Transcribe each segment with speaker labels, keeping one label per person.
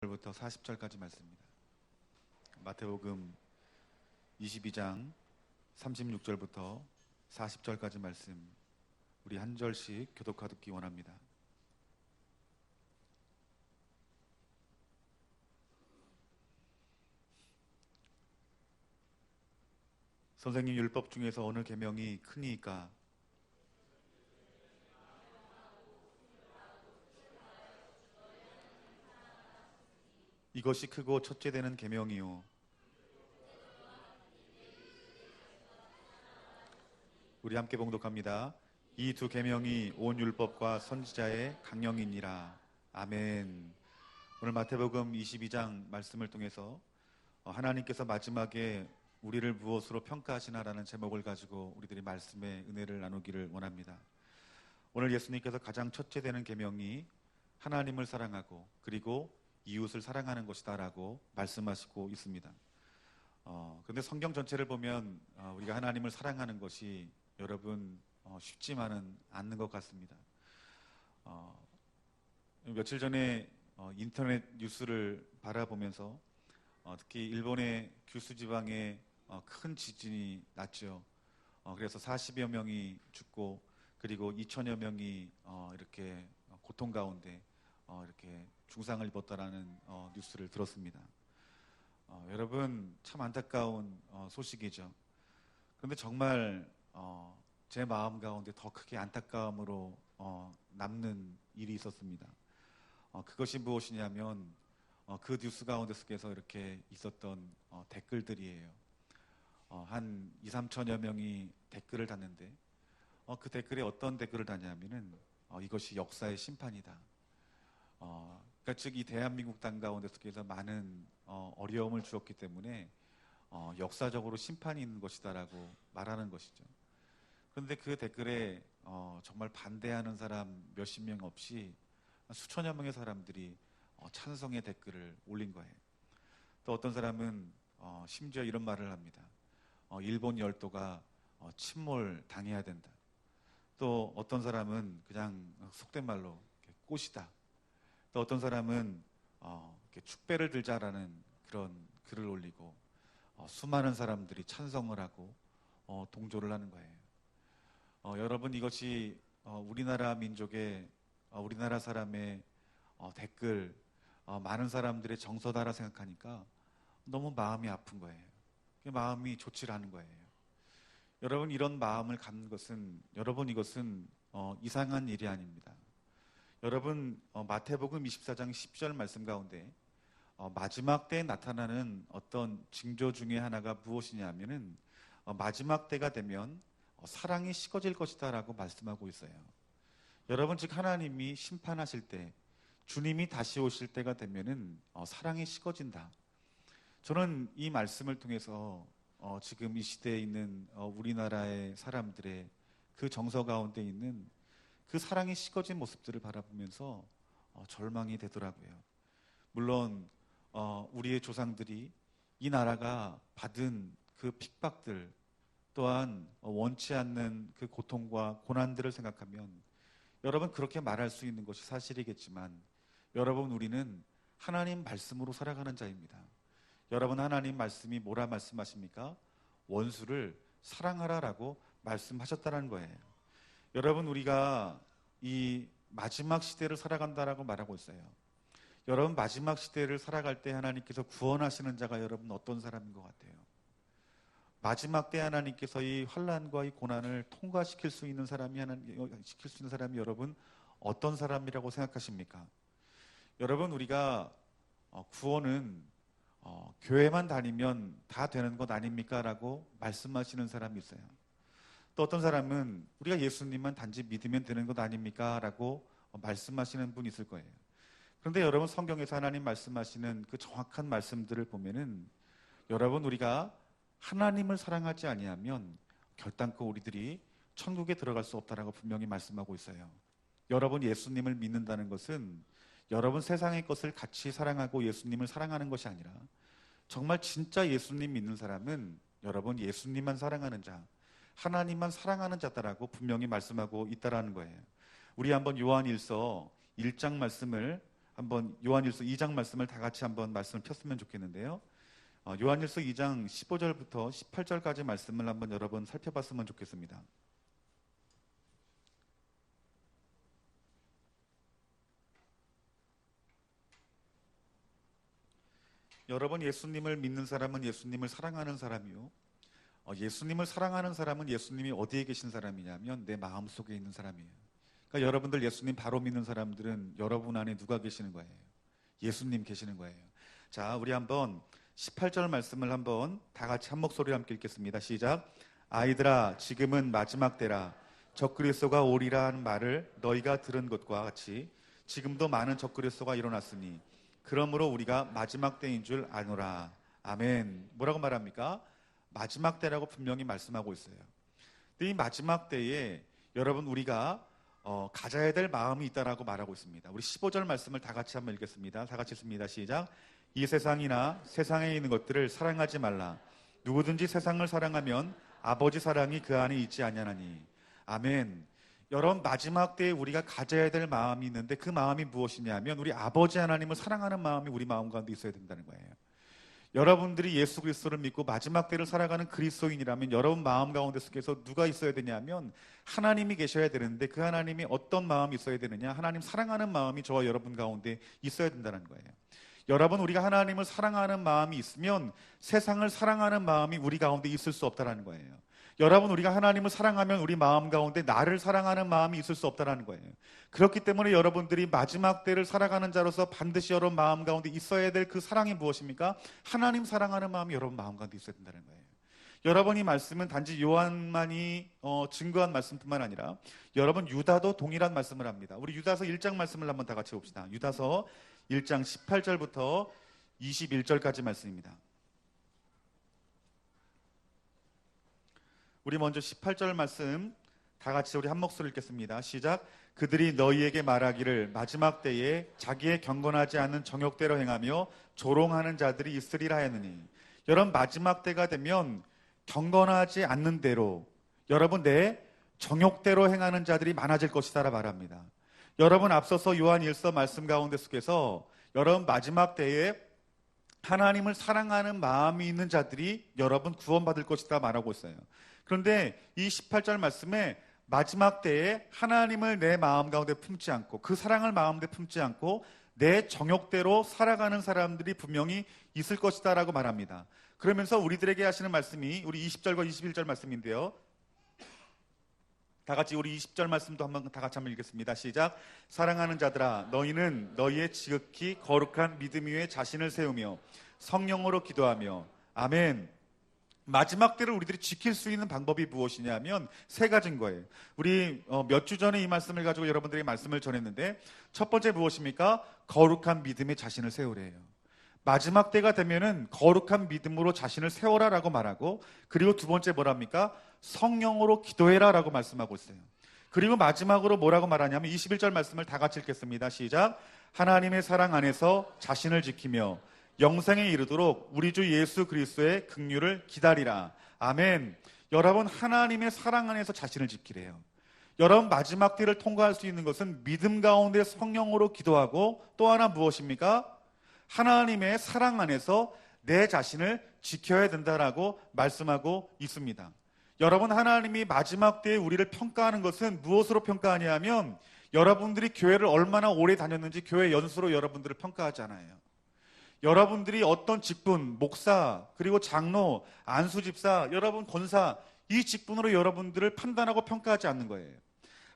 Speaker 1: 부터 40절까지 말씀입니다. 마태복음 22장 36절부터 40절까지 말씀, 우리 한 절씩 교독하 듣기 원합니다. 선생님, 율법 중에서 어느 계명이 크니까? 이것이 크고 첫째 되는 계명이요. 우리 함께 봉독합니다. 이 두 계명이 온 율법과 선지자의 강령이니라. 아멘. 오늘 마태복음 22장 말씀을 통해서 하나님께서 마지막에 우리를 무엇으로 평가하시나라는 제목을 가지고 우리들이 말씀의 은혜를 나누기를 원합니다. 오늘 예수님께서 가장 첫째 되는 계명이 하나님을 사랑하고 그리고 이웃을 사랑하는 것이다 라고 말씀하시고 있습니다. 그런데 성경 전체를 보면 우리가 하나님을 사랑하는 것이 여러분 쉽지만은 않는 것 같습니다. 며칠 전에 인터넷 뉴스를 바라보면서 특히 일본의 규슈 지방에 큰 지진이 났죠. 그래서 40여 명이 죽고 그리고 2천여 명이 이렇게 고통 가운데 이렇게 중상을 입었다라는 뉴스를 들었습니다. 여러분, 참 안타까운 소식이죠. 그런데 정말 제 마음 가운데 더 크게 안타까움으로 남는 일이 있었습니다. 그것이 무엇이냐면 그 뉴스 가운데 속에서 이렇게 있었던 댓글들이에요. 한 2, 3천여 명이 댓글을 달는데 그 댓글에 어떤 댓글을 다냐면은 이것이 역사의 심판이다. 그러니까 즉 이 대한민국 땅 가운데 속에서 많은 어려움을 주었기 때문에 역사적으로 심판이 있는 것이다라고 말하는 것이죠. 그런데 그 댓글에 정말 반대하는 사람 몇십 명 없이 수천여 명의 사람들이 찬성의 댓글을 올린 거예요. 또 어떤 사람은 심지어 이런 말을 합니다. 일본 열도가 침몰당해야 된다. 또 어떤 사람은 그냥 속된 말로 꽃이다. 또 어떤 사람은 축배를 들자라는 그런 글을 올리고 수많은 사람들이 찬성을 하고 동조를 하는 거예요. 여러분, 이것이 우리나라 민족의 우리나라 사람의 댓글, 많은 사람들의 정서다라 생각하니까 너무 마음이 아픈 거예요. 마음이 좋지 않은 거예요. 여러분, 이런 마음을 갖는 것은 이것은 이상한 일이 아닙니다. 여러분, 마태복음 24장 10절 말씀 가운데 마지막 때에 나타나는 어떤 징조 중에 하나가 무엇이냐면은 마지막 때가 되면 사랑이 식어질 것이다 라고 말씀하고 있어요. 여러분, 즉 하나님이 심판하실 때, 주님이 다시 오실 때가 되면은 사랑이 식어진다. 저는 이 말씀을 통해서 지금 이 시대에 있는 우리나라의 사람들의 그 정서 가운데 있는 그 사랑이 식어진 모습들을 바라보면서 절망이 되더라고요. 물론 우리의 조상들이 이 나라가 받은 그 핍박들 또한 원치 않는 그 고통과 고난들을 생각하면 여러분, 그렇게 말할 수 있는 것이 사실이겠지만 여러분, 우리는 하나님 말씀으로 살아가는 자입니다. 여러분, 하나님 말씀이 뭐라 말씀하십니까? 원수를 사랑하라라고 말씀하셨다는 거예요. 여러분, 우리가 이 마지막 시대를 살아간다라고 말하고 있어요. 여러분, 마지막 시대를 살아갈 때 하나님께서 구원하시는 자가 여러분 어떤 사람인 것 같아요? 마지막 때 하나님께서 이 환난과 이 고난을 통과시킬 수 있는 사람이 여러분 어떤 사람이라고 생각하십니까? 여러분, 우리가 구원은 교회만 다니면 다 되는 것 아닙니까? 라고 말씀하시는 사람이 있어요. 또 어떤 사람은 우리가 예수님만 단지 믿으면 되는 것 아닙니까? 라고 말씀하시는 분이 있을 거예요. 그런데 여러분, 성경에서 하나님 말씀하시는 그 정확한 말씀들을 보면은 여러분, 우리가 하나님을 사랑하지 아니하면 결단코 우리들이 천국에 들어갈 수 없다라고 분명히 말씀하고 있어요. 여러분, 예수님을 믿는다는 것은 여러분 세상의 것을 같이 사랑하고 예수님을 사랑하는 것이 아니라 정말 진짜 예수님 믿는 사람은 여러분 예수님만 사랑하는 자, 하나님만 사랑하는 자다라고 분명히 말씀하고 있다라는 거예요. 우리 한번 요한 1서 1장 말씀을 한번 요한일서 2장 말씀을 다 같이 한번 말씀을 폈으면 좋겠는데요. 요한일서 2장 15절부터 18절까지 말씀을 한번 여러 번 살펴봤으면 좋겠습니다. 여러분, 예수님을 믿는 사람은 예수님을 사랑하는 사람이요, 예수님을 사랑하는 사람은 예수님이 어디에 계신 사람이냐면 내 마음속에 있는 사람이에요. 그러니까 여러분들 예수님 바로 믿는 사람들은 여러분 안에 누가 계시는 거예요? 예수님 계시는 거예요. 자, 우리 한번 18절 말씀을 한번 다 같이 한 목소리로 함께 읽겠습니다. 시작. 아이들아, 지금은 마지막 때라. 적그리스도가 오리라 하는 말을 너희가 들은 것과 같이 지금도 많은 적그리스도가 일어났으니 그러므로 우리가 마지막 때인 줄 아노라. 아멘. 뭐라고 말합니까? 마지막 때라고 분명히 말씀하고 있어요. 근데 이 마지막 때에 여러분 우리가 가져야 될 마음이 있다라고 말하고 있습니다. 우리 15절 말씀을 다 같이 한번 읽겠습니다. 다 같이 읽습니다. 시작. 이 세상이나 세상에 있는 것들을 사랑하지 말라. 누구든지 세상을 사랑하면 아버지 사랑이 그 안에 있지 아니하나니. 아멘. 여러분, 마지막 때에 우리가 가져야 될 마음이 있는데 그 마음이 무엇이냐면 우리 아버지 하나님을 사랑하는 마음이 우리 마음 가운데 있어야 된다는 거예요. 여러분들이 예수 그리스도를 믿고 마지막 때를 살아가는 그리스도인이라면 여러분 마음 가운데 속에서 누가 있어야 되냐면 하나님이 계셔야 되는데 그 하나님이 어떤 마음이 있어야 되느냐? 하나님 사랑하는 마음이 저와 여러분 가운데 있어야 된다는 거예요. 여러분, 우리가 하나님을 사랑하는 마음이 있으면 세상을 사랑하는 마음이 우리 가운데 있을 수 없다는 거예요. 여러분, 우리가 하나님을 사랑하면 우리 마음 가운데 나를 사랑하는 마음이 있을 수 없다는 거예요. 그렇기 때문에 여러분들이 마지막 때를 살아가는 자로서 반드시 여러분 마음 가운데 있어야 될 그 사랑이 무엇입니까? 하나님 사랑하는 마음이 여러분 마음 가운데 있어야 된다는 거예요. 여러분, 이 말씀은 단지 요한만이 증거한 말씀뿐만 아니라 여러분 유다도 동일한 말씀을 합니다. 우리 유다서 1장 말씀을 한번 다 같이 봅시다. 유다서 1장 18절부터 21절까지 말씀입니다. 우리 먼저 18절 말씀 다 같이 우리 한 목소리 읽겠습니다. 시작. 그들이 너희에게 말하기를 마지막 때에 자기의 경건하지 않는 정욕대로 행하며 조롱하는 자들이 있으리라 하느니. 여러분, 마지막 때가 되면 경건하지 않는 대로 여러분 내 정욕대로 행하는 자들이 많아질 것이다라 말합니다. 여러분, 앞서서 요한 1서 말씀 가운데 속에서 여러분 마지막 때에 하나님을 사랑하는 마음이 있는 자들이 여러분 구원받을 것이다 말하고 있어요. 그런데 이 18절 말씀에 마지막 때에 하나님을 내 마음 가운데 품지 않고 그 사랑을 마음에 품지 않고 내 정욕대로 살아가는 사람들이 분명히 있을 것이다 라고 말합니다. 그러면서 우리들에게 하시는 말씀이 우리 20절과 21절 말씀인데요, 다 같이 우리 20절 말씀도 다 같이 한번 읽겠습니다. 시작. 사랑하는 자들아, 너희는 너희의 지극히 거룩한 믿음 위에 자신을 세우며 성령으로 기도하며. 아멘. 마지막 때를 우리들이 지킬 수 있는 방법이 무엇이냐면 세 가지인 거예요. 우리 몇 주 전에 이 말씀을 가지고 여러분들에게 말씀을 전했는데 첫 번째 무엇입니까? 거룩한 믿음에 자신을 세우래요. 마지막 때가 되면은 거룩한 믿음으로 자신을 세워라라고 말하고, 그리고 두 번째 뭐랍니까? 성령으로 기도해라라고 말씀하고 있어요. 그리고 마지막으로 뭐라고 말하냐면 21절 말씀을 다 같이 읽겠습니다. 시작. 하나님의 사랑 안에서 자신을 지키며 영생에 이르도록 우리 주 예수 그리스도의 긍휼을 기다리라. 아멘. 여러분, 하나님의 사랑 안에서 자신을 지키래요. 여러분, 마지막 때를 통과할 수 있는 것은 믿음 가운데 성령으로 기도하고 또 하나 무엇입니까? 하나님의 사랑 안에서 내 자신을 지켜야 된다라고 말씀하고 있습니다. 여러분, 하나님이 마지막 때에 우리를 평가하는 것은 무엇으로 평가하냐 하면 여러분들이 교회를 얼마나 오래 다녔는지 교회 연수로 여러분들을 평가하지 않아요. 여러분들이 어떤 직분, 목사, 그리고 장로, 안수집사, 여러분 권사, 이 직분으로 여러분들을 판단하고 평가하지 않는 거예요.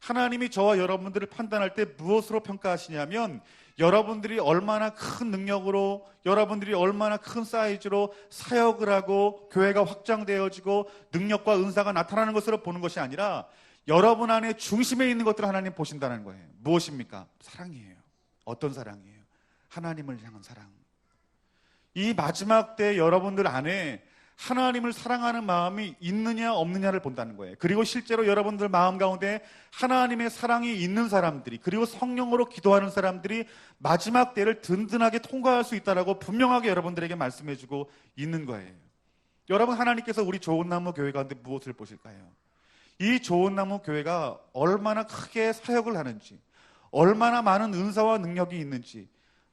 Speaker 1: 하나님이 저와 여러분들을 판단할 때 무엇으로 평가하시냐면 여러분들이 얼마나 큰 능력으로, 여러분들이 얼마나 큰 사이즈로 사역을 하고 교회가 확장되어지고 능력과 은사가 나타나는 것으로 보는 것이 아니라 여러분 안에 중심에 있는 것들을 하나님 보신다는 거예요. 무엇입니까? 사랑이에요. 어떤 사랑이에요? 하나님을 향한 사랑. 이 마지막 때 여러분들 안에 하나님을 사랑하는 마음이 있느냐 없느냐를 본다는 거예요. 그리고 실제로 여러분들 마음 가운데 하나님의 사랑이 있는 사람들이, 그리고 성령으로 기도하는 사람들이 마지막 때를 든든하게 통과할 수 있다라고 분명하게 여러분들에게 말씀해주고 있는 거예요. 여러분, 하나님께서 우리 좋은 나무 교회 가운데 무엇을 보실까요? 이 좋은 나무 교회가 얼마나 크게 사역을 하는지, 얼마나 많은 은사와 능력이 있는지,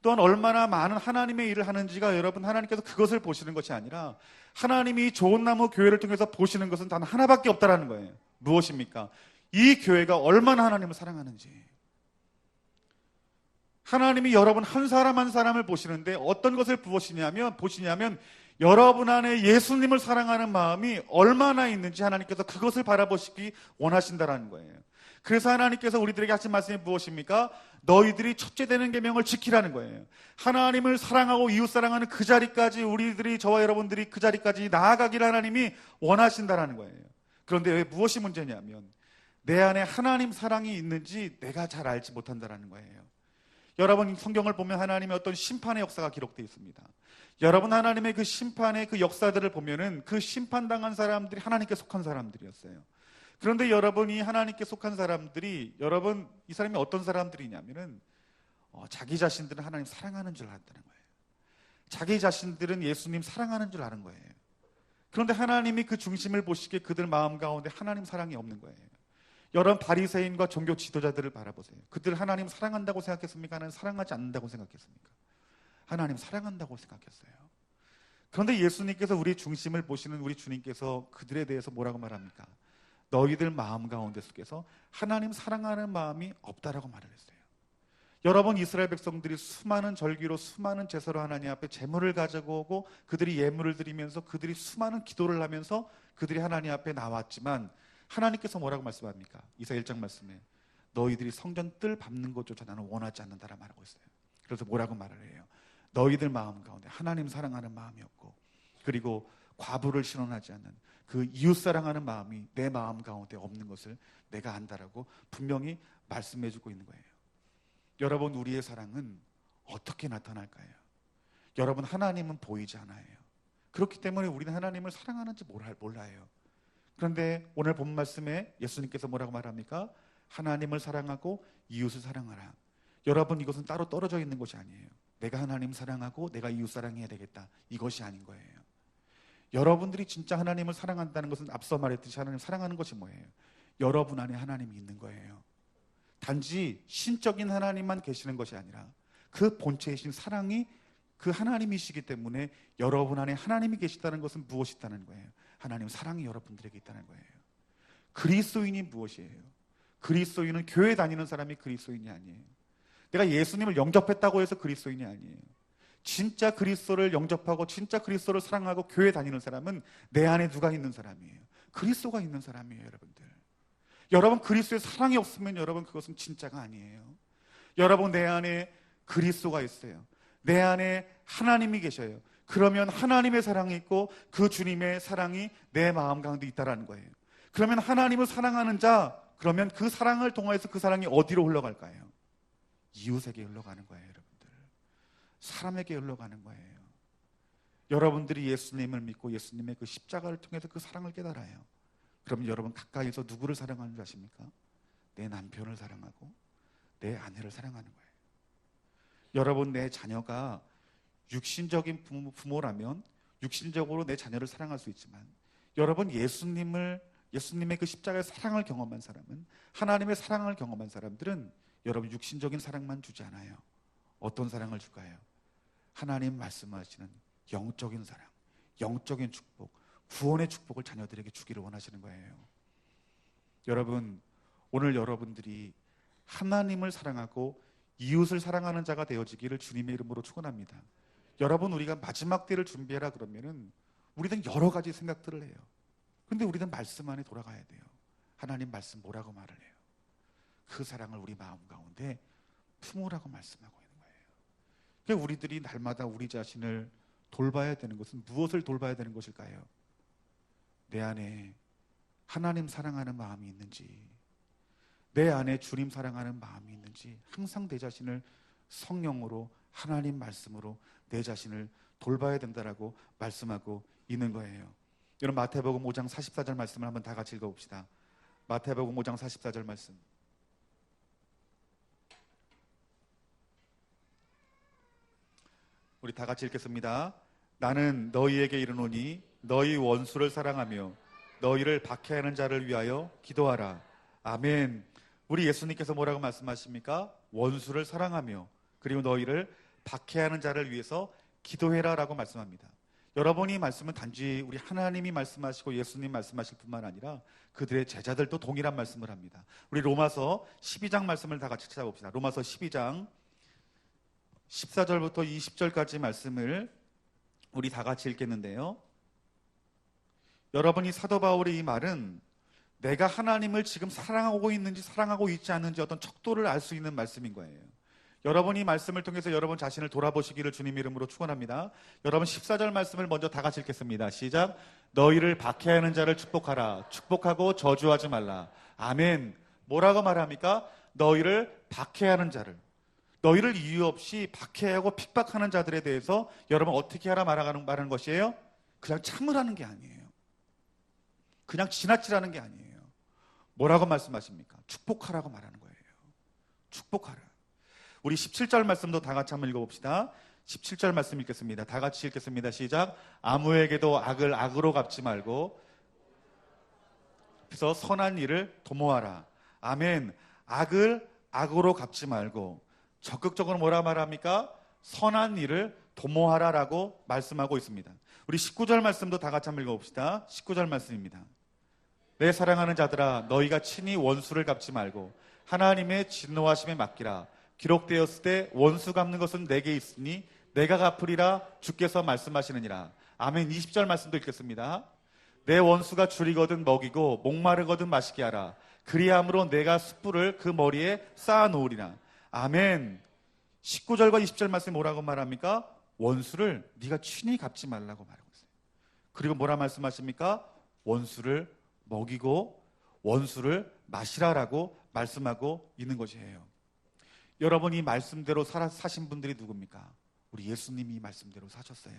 Speaker 1: 또한 얼마나 많은 하나님의 일을 하는지가 여러분 하나님께서 그것을 보시는 것이 아니라 하나님이 좋은 나무 교회를 통해서 보시는 것은 단 하나밖에 없다라는 거예요. 무엇입니까? 이 교회가 얼마나 하나님을 사랑하는지. 하나님이 여러분 한 사람 한 사람을 보시는데 어떤 것을 보시냐면 여러분 안에 예수님을 사랑하는 마음이 얼마나 있는지 하나님께서 그것을 바라보시기 원하신다라는 거예요. 그래서 하나님께서 우리들에게 하신 말씀이 무엇입니까? 너희들이 첫째 되는 계명을 지키라는 거예요. 하나님을 사랑하고 이웃 사랑하는 그 자리까지 우리들이, 저와 여러분들이 그 자리까지 나아가기를 하나님이 원하신다라는 거예요. 그런데 왜 무엇이 문제냐면 내 안에 하나님 사랑이 있는지 내가 잘 알지 못한다라는 거예요. 여러분 성경을 보면 하나님의 어떤 심판의 역사가 기록되어 있습니다. 여러분 하나님의 그 심판의 그 역사들을 보면은 그 심판당한 사람들이 하나님께 속한 사람들이었어요. 그런데 여러분이 하나님께 속한 사람들이, 여러분 이 사람이 어떤 사람들이냐면은 자기 자신들은 하나님 사랑하는 줄 알았다는 거예요. 자기 자신들은 예수님 사랑하는 줄 아는 거예요. 그런데 하나님이 그 중심을 보시기에 그들 마음 가운데 하나님 사랑이 없는 거예요. 여러분 바리새인과 종교 지도자들을 바라보세요. 그들 하나님 사랑한다고 생각했습니까? 하나님 사랑하지 않는다고 생각했습니까? 하나님 사랑한다고 생각했어요. 그런데 예수님께서 우리 중심을 보시는 우리 주님께서 그들에 대해서 뭐라고 말합니까? 너희들 마음 가운데 속에서 하나님 사랑하는 마음이 없다라고 말을 했어요. 여러분 이스라엘 백성들이 수많은 절기로 수많은 제사로 하나님 앞에 제물을 가져오고 그들이 예물을 드리면서 그들이 수많은 기도를 하면서 그들이 하나님 앞에 나왔지만 하나님께서 뭐라고 말씀합니까? 이사야 1장 말씀에 너희들이 성전 뜰 밟는 것조차 나는 원하지 않는다라고 말하고 있어요. 그래서 뭐라고 말을 해요? 너희들 마음 가운데 하나님 사랑하는 마음이 없고 그리고 과부를 신원하지 않는 그 이웃 사랑하는 마음이 내 마음 가운데 없는 것을 내가 안다라고 분명히 말씀해주고 있는 거예요. 여러분 우리의 사랑은 어떻게 나타날까요? 여러분 하나님은 보이지 않아요. 그렇기 때문에 우리는 하나님을 사랑하는지 몰라요. 그런데 오늘 본 말씀에 예수님께서 뭐라고 말합니까? 하나님을 사랑하고 이웃을 사랑하라. 여러분 이것은 따로 떨어져 있는 것이 아니에요. 내가 하나님 사랑하고 내가 이웃 사랑해야 되겠다, 이것이 아닌 거예요. 여러분들이 진짜 하나님을 사랑한다는 것은 앞서 말했듯이 하나님 사랑하는 것이 뭐예요? 여러분 안에 하나님이 있는 거예요. 단지 신적인 하나님만 계시는 것이 아니라 그 본체이신 사랑이 그 하나님이시기 때문에 여러분 안에 하나님이 계시다는 것은 무엇이 있다는 거예요? 하나님 사랑이 여러분들에게 있다는 거예요. 그리스도인이 무엇이에요? 그리스도인은 교회 다니는 사람이 그리스도인이 아니에요. 내가 예수님을 영접했다고 해서 그리스도인이 아니에요. 진짜 그리스도를 영접하고 진짜 그리스도를 사랑하고 교회 다니는 사람은 내 안에 누가 있는 사람이에요? 그리스도가 있는 사람이에요. 여러분 그리스도의 사랑이 없으면 여러분 그것은 진짜가 아니에요. 여러분 내 안에 그리스도가 있어요. 내 안에 하나님이 계셔요. 그러면 하나님의 사랑이 있고 그 주님의 사랑이 내 마음 가운데 있다라는 거예요. 그러면 하나님을 사랑하는 자, 그러면 그 사랑을 통해서 그 사랑이 어디로 흘러갈까요? 이웃에게 흘러가는 거예요. 여러분들 사람에게 흘러가는 거예요. 여러분들이 예수님을 믿고 예수님의 그 십자가를 통해서 그 사랑을 깨달아요. 그럼 여러분 가까이서 누구를 사랑하는 줄 아십니까? 내 남편을 사랑하고 내 아내를 사랑하는 거예요. 여러분 내 자녀가 육신적인 부모라면 육신적으로 내 자녀를 사랑할 수 있지만 여러분 예수님의 그 십자가의 사랑을 경험한 사람은, 하나님의 사랑을 경험한 사람들은 여러분 육신적인 사랑만 주지 않아요. 어떤 사랑을 줄까요? 하나님 말씀하시는 영적인 사랑, 영적인 축복, 구원의 축복을 자녀들에게 주기를 원하시는 거예요. 여러분 오늘 여러분들이 하나님을 사랑하고 이웃을 사랑하는 자가 되어지기를 주님의 이름으로 축원합니다. 여러분 우리가 마지막 때를 준비해라 그러면은 우리는 여러 가지 생각들을 해요. 그런데 우리는 말씀 안에 돌아가야 돼요. 하나님 말씀 뭐라고 말을 해요? 그 사랑을 우리 마음 가운데 품으라고 말씀하고 있는 거예요. 그러니까 우리들이 날마다 우리 자신을 돌봐야 되는 것은 무엇을 돌봐야 되는 것일까요? 내 안에 하나님 사랑하는 마음이 있는지, 내 안에 주님 사랑하는 마음이 있는지 항상 내 자신을 성령으로 하나님 말씀으로 내 자신을 돌봐야 된다라고 말씀하고 있는 거예요. 여러분 마태복음 5장 44절 말씀을 한번 다 같이 읽어봅시다. 마태복음 5장 44절 말씀. 우리 다 같이 읽겠습니다. 나는 너희에게 이르노니 너희 원수를 사랑하며 너희를 박해하는 자를 위하여 기도하라. 아멘. 우리 예수님께서 뭐라고 말씀하십니까? 원수를 사랑하며 그리고 너희를 박해하는 자를 위해서 기도해라라고 말씀합니다. 여러분이 말씀은 단지 우리 하나님이 말씀하시고 예수님 말씀하실 뿐만 아니라 그들의 제자들도 동일한 말씀을 합니다. 우리 로마서 12장 말씀을 다 같이 찾아봅시다. 로마서 12장 14절부터 20절까지 말씀을 우리 다 같이 읽겠는데요. 여러분이 사도 바울의 이 말은 내가 하나님을 지금 사랑하고 있는지 사랑하고 있지 않는지 어떤 척도를 알 수 있는 말씀인 거예요. 여러분이 말씀을 통해서 여러분 자신을 돌아보시기를 주님 이름으로 축원합니다. 여러분 14절 말씀을 먼저 다 같이 읽겠습니다. 시작. 너희를 박해하는 자를 축복하라. 축복하고 저주하지 말라. 아멘. 뭐라고 말합니까? 너희를 박해하는 자를, 너희를 이유 없이 박해하고 핍박하는 자들에 대해서 여러분 어떻게 하라 말하는 것이에요? 그냥 참으라는 게 아니에요. 그냥 지나치라는 게 아니에요. 뭐라고 말씀하십니까? 축복하라고 말하는 거예요. 축복하라. 우리 17절 말씀도 다 같이 한번 읽어봅시다. 17절 말씀 읽겠습니다. 다 같이 읽겠습니다. 시작. 아무에게도 악을 악으로 갚지 말고 그래서 선한 일을 도모하라. 아멘. 악을 악으로 갚지 말고 적극적으로 뭐라 말합니까? 선한 일을 도모하라라고 말씀하고 있습니다. 우리 19절 말씀도 다 같이 한번 읽어봅시다. 19절 말씀입니다. 내 사랑하는 자들아 너희가 친히 원수를 갚지 말고 하나님의 진노하심에 맡기라. 기록되었을 때 원수 갚는 것은 내게 있으니 내가 갚으리라 주께서 말씀하시느니라. 아멘. 20절 말씀도 읽겠습니다. 내 원수가 줄이거든 먹이고 목마르거든 마시게 하라. 그리함으로 내가 숯불을 그 머리에 쌓아 놓으리라. 아멘. 19절과 20절 말씀이 뭐라고 말합니까? 원수를 네가 친히 갚지 말라고 말하고 있어요. 그리고 뭐라 말씀하십니까? 원수를 먹이고 원수를 마시라라고 말씀하고 있는 것이에요. 여러분 이 말씀대로 사신 분들이 누굽니까? 우리 예수님이 이 말씀대로 사셨어요.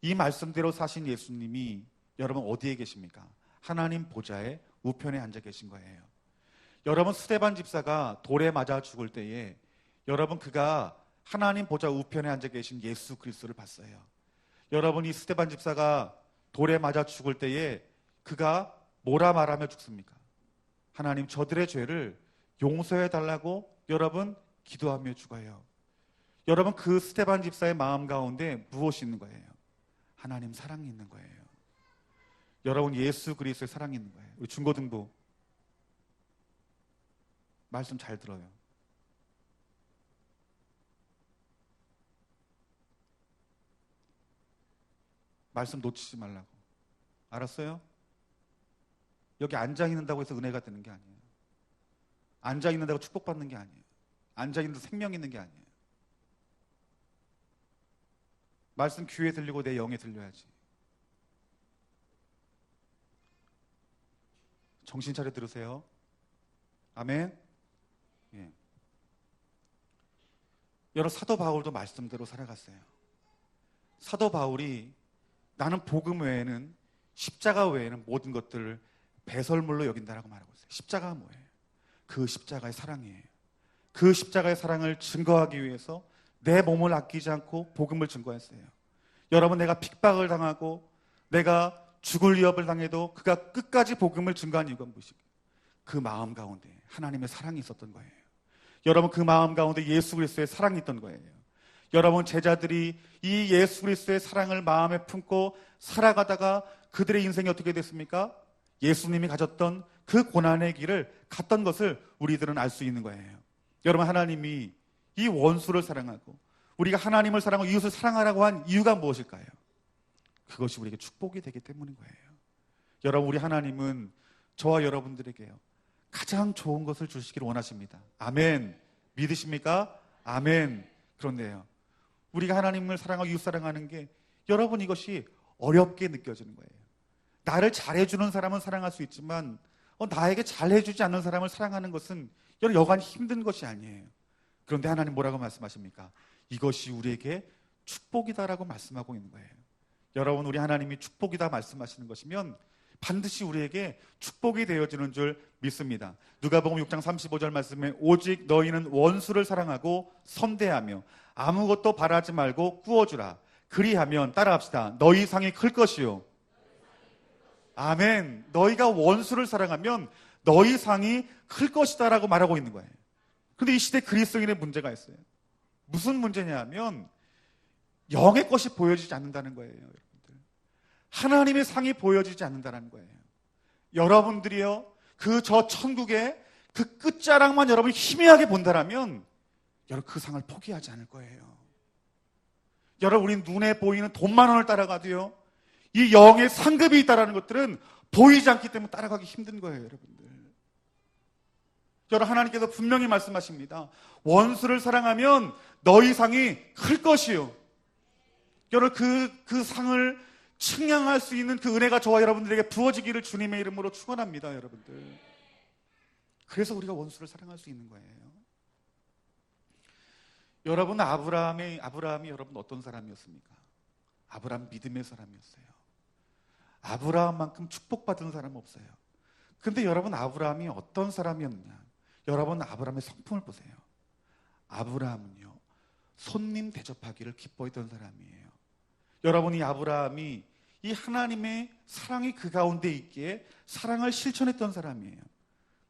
Speaker 1: 이 말씀대로 사신 예수님이 여러분 어디에 계십니까? 하나님 보좌의 우편에 앉아 계신 거예요. 여러분 스데반 집사가 돌에 맞아 죽을 때에 여러분 그가 하나님 보좌 우편에 앉아 계신 예수 그리스도를 봤어요. 여러분 이 스데반 집사가 돌에 맞아 죽을 때에 그가 뭐라 말하며 죽습니까? 하나님 저들의 죄를 용서해 달라고 여러분 기도하며 죽어요. 여러분 그 스데반 집사의 마음 가운데 무엇이 있는 거예요? 하나님 사랑이 있는 거예요. 여러분 예수 그리스도의 사랑이 있는 거예요. 우리 중고등부 말씀 잘 들어요. 말씀 놓치지 말라고. 알았어요? 여기 앉아 있는다고 해서 은혜가 되는 게 아니에요. 앉아 있는다고 축복받는 게 아니에요. 앉아 있는다고 생명 있는 게 아니에요. 말씀 귀에 들리고 내 영에 들려야지. 정신 차려 들으세요. 아멘. 예. 여러분 사도 바울도 말씀대로 살아갔어요. 사도 바울이 나는 복음 외에는 십자가 외에는 모든 것들을 배설물로 여긴다라고 말하고 있어요. 십자가가 뭐예요? 그 십자가의 사랑이에요. 그 십자가의 사랑을 증거하기 위해서 내 몸을 아끼지 않고 복음을 증거했어요. 여러분 내가 핍박을 당하고 내가 죽을 위협을 당해도 그가 끝까지 복음을 증거한 이유가 무엇일까요? 그 마음 가운데 하나님의 사랑이 있었던 거예요. 여러분 그 마음 가운데 예수 그리스도의 사랑이 있던 거예요. 여러분 제자들이 이 예수 그리스도의 사랑을 마음에 품고 살아가다가 그들의 인생이 어떻게 됐습니까? 예수님이 가졌던 그 고난의 길을 갔던 것을 우리들은 알 수 있는 거예요. 여러분 하나님이 이 원수를 사랑하고 우리가 하나님을 사랑하고 이웃을 사랑하라고 한 이유가 무엇일까요? 그것이 우리에게 축복이 되기 때문인 거예요. 여러분 우리 하나님은 저와 여러분들에게요 가장 좋은 것을 주시기를 원하십니다. 아멘. 믿으십니까? 아멘. 그런데요 우리가 하나님을 사랑하고 이웃 사랑하는 게 여러분 이것이 어렵게 느껴지는 거예요. 나를 잘해주는 사람은 사랑할 수 있지만 나에게 잘해주지 않는 사람을 사랑하는 것은 여간 힘든 것이 아니에요. 그런데 하나님 뭐라고 말씀하십니까? 이것이 우리에게 축복이다라고 말씀하고 있는 거예요. 여러분 우리 하나님이 축복이다 말씀하시는 것이면 반드시 우리에게 축복이 되어지는 줄 믿습니다. 누가복음 6장 35절 말씀에 오직 너희는 원수를 사랑하고 선대하며 아무것도 바라지 말고 구워주라. 그리하면 따라합시다. 너희 상이 클 것이요. 아멘. 너희가 원수를 사랑하면 너희 상이 클 것이다 라고 말하고 있는 거예요. 그런데 이 시대 그리스도인의 문제가 있어요. 무슨 문제냐면 영의 것이 보여지지 않는다는 거예요. 여러분들, 하나님의 상이 보여지지 않는다는 거예요. 여러분들이요, 그 저 천국의 그 끝자락만 여러분이 희미하게 본다라면 여러분 그 상을 포기하지 않을 거예요. 여러분, 우리 눈에 보이는 돈만 원을 따라가도요, 이 영의 상급이 있다는 것들은 보이지 않기 때문에 따라가기 힘든 거예요. 여러분들, 여러분, 하나님께서 분명히 말씀하십니다. 원수를 사랑하면 너희 상이 클 것이요. 여러분, 그 상을 측량할 수 있는 그 은혜가 저와 여러분들에게 부어지기를 주님의 이름으로 축원합니다. 여러분들, 그래서 우리가 원수를 사랑할 수 있는 거예요. 여러분, 아브라함이 여러분 어떤 사람이었습니까? 아브라함 믿음의 사람이었어요. 아브라함만큼 축복받은 사람은 없어요. 근데 여러분, 아브라함이 어떤 사람이었느냐? 여러분, 아브라함의 성품을 보세요. 아브라함은요, 손님 대접하기를 기뻐했던 사람이에요. 여러분, 이 아브라함이 이 하나님의 사랑이 그 가운데 있기에 사랑을 실천했던 사람이에요.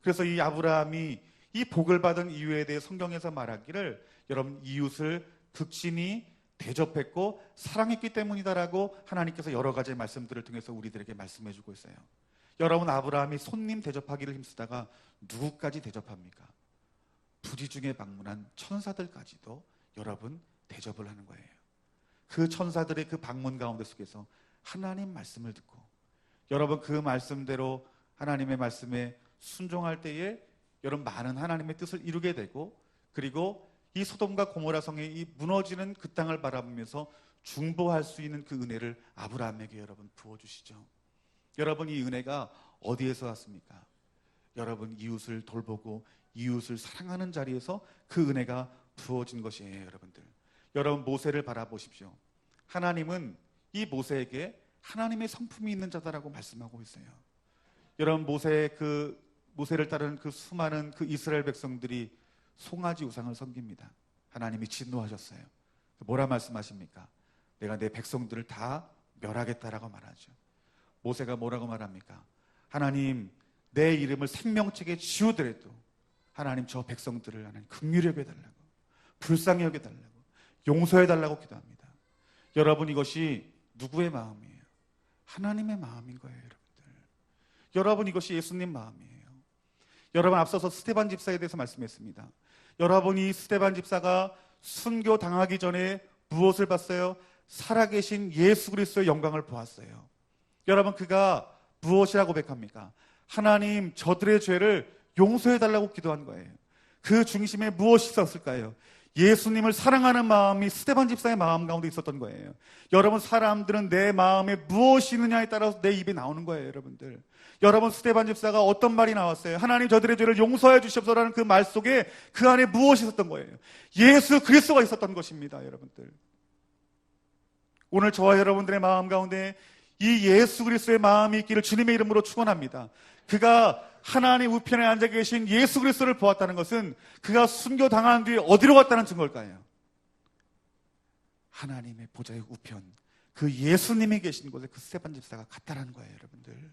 Speaker 1: 그래서 이 아브라함이 이 복을 받은 이유에 대해 성경에서 말하기를 여러분, 이웃을 극진히 대접했고 사랑했기 때문이다라고 하나님께서 여러 가지 말씀들을 통해서 우리들에게 말씀해 주고 있어요. 여러분, 아브라함이 손님 대접하기를 힘쓰다가 누구까지 대접합니까? 부지중에 방문한 천사들까지도 여러분 대접을 하는 거예요. 그 천사들의 그 방문 가운데 속에서 하나님 말씀을 듣고 여러분 그 말씀대로 하나님의 말씀에 순종할 때에 여러분 많은 하나님의 뜻을 이루게 되고, 그리고 이 소돔과 고모라 성이 이 무너지는 그 땅을 바라보면서 중보할 수 있는 그 은혜를 아브라함에게 여러분 부어주시죠. 여러분, 이 은혜가 어디에서 왔습니까? 여러분, 이웃을 돌보고 이웃을 사랑하는 자리에서 그 은혜가 부어진 것이에요. 여러분들, 여러분 모세를 바라보십시오. 하나님은 이 모세에게 하나님의 성품이 있는 자다라고 말씀하고 있어요. 여러분, 모세를 따르는 그 수많은 그 이스라엘 백성들이 송아지 우상을 섬깁니다. 하나님이 진노하셨어요. 뭐라 말씀하십니까? 내가 내 백성들을 다 멸하겠다라고 말하죠. 모세가 뭐라고 말합니까? 하나님, 내 이름을 생명책에 지우더라도 하나님 저 백성들을 하나님 긍휼히 여겨달라고, 불쌍히 여겨달라고, 용서해달라고 기도합니다. 여러분, 이것이 누구의 마음이에요? 하나님의 마음인 거예요. 여러분들, 여러분, 이것이 예수님 마음이에요. 여러분, 앞서서 스데반 집사에 대해서 말씀했습니다. 여러분, 이 스데반 집사가 순교 당하기 전에 무엇을 봤어요? 살아계신 예수 그리스도의 영광을 보았어요. 여러분, 그가 무엇이라고 고백합니까? 하나님, 저들의 죄를 용서해달라고 기도한 거예요. 그 중심에 무엇이 있었을까요? 예수님을 사랑하는 마음이 스데반 집사의 마음 가운데 있었던 거예요. 여러분, 사람들은 내 마음에 무엇이 있느냐에 따라서 내 입에 나오는 거예요. 여러분들, 여러분, 스데반 집사가 어떤 말이 나왔어요? 하나님, 저들의 죄를 용서해 주시옵소서라는 그 말 속에 그 안에 무엇이 있었던 거예요? 예수 그리스도가 있었던 것입니다. 여러분들, 오늘 저와 여러분들의 마음 가운데 이 예수 그리스도의 마음이 있기를 주님의 이름으로 축원합니다. 그가 하나님 우편에 앉아 계신 예수 그리스도를 보았다는 것은 그가 순교당한 뒤에 어디로 갔다는 증거일까요? 하나님의 보좌의 우편, 그 예수님이 계신 곳에 그 스데반 집사가 갔다라는 거예요. 여러분들,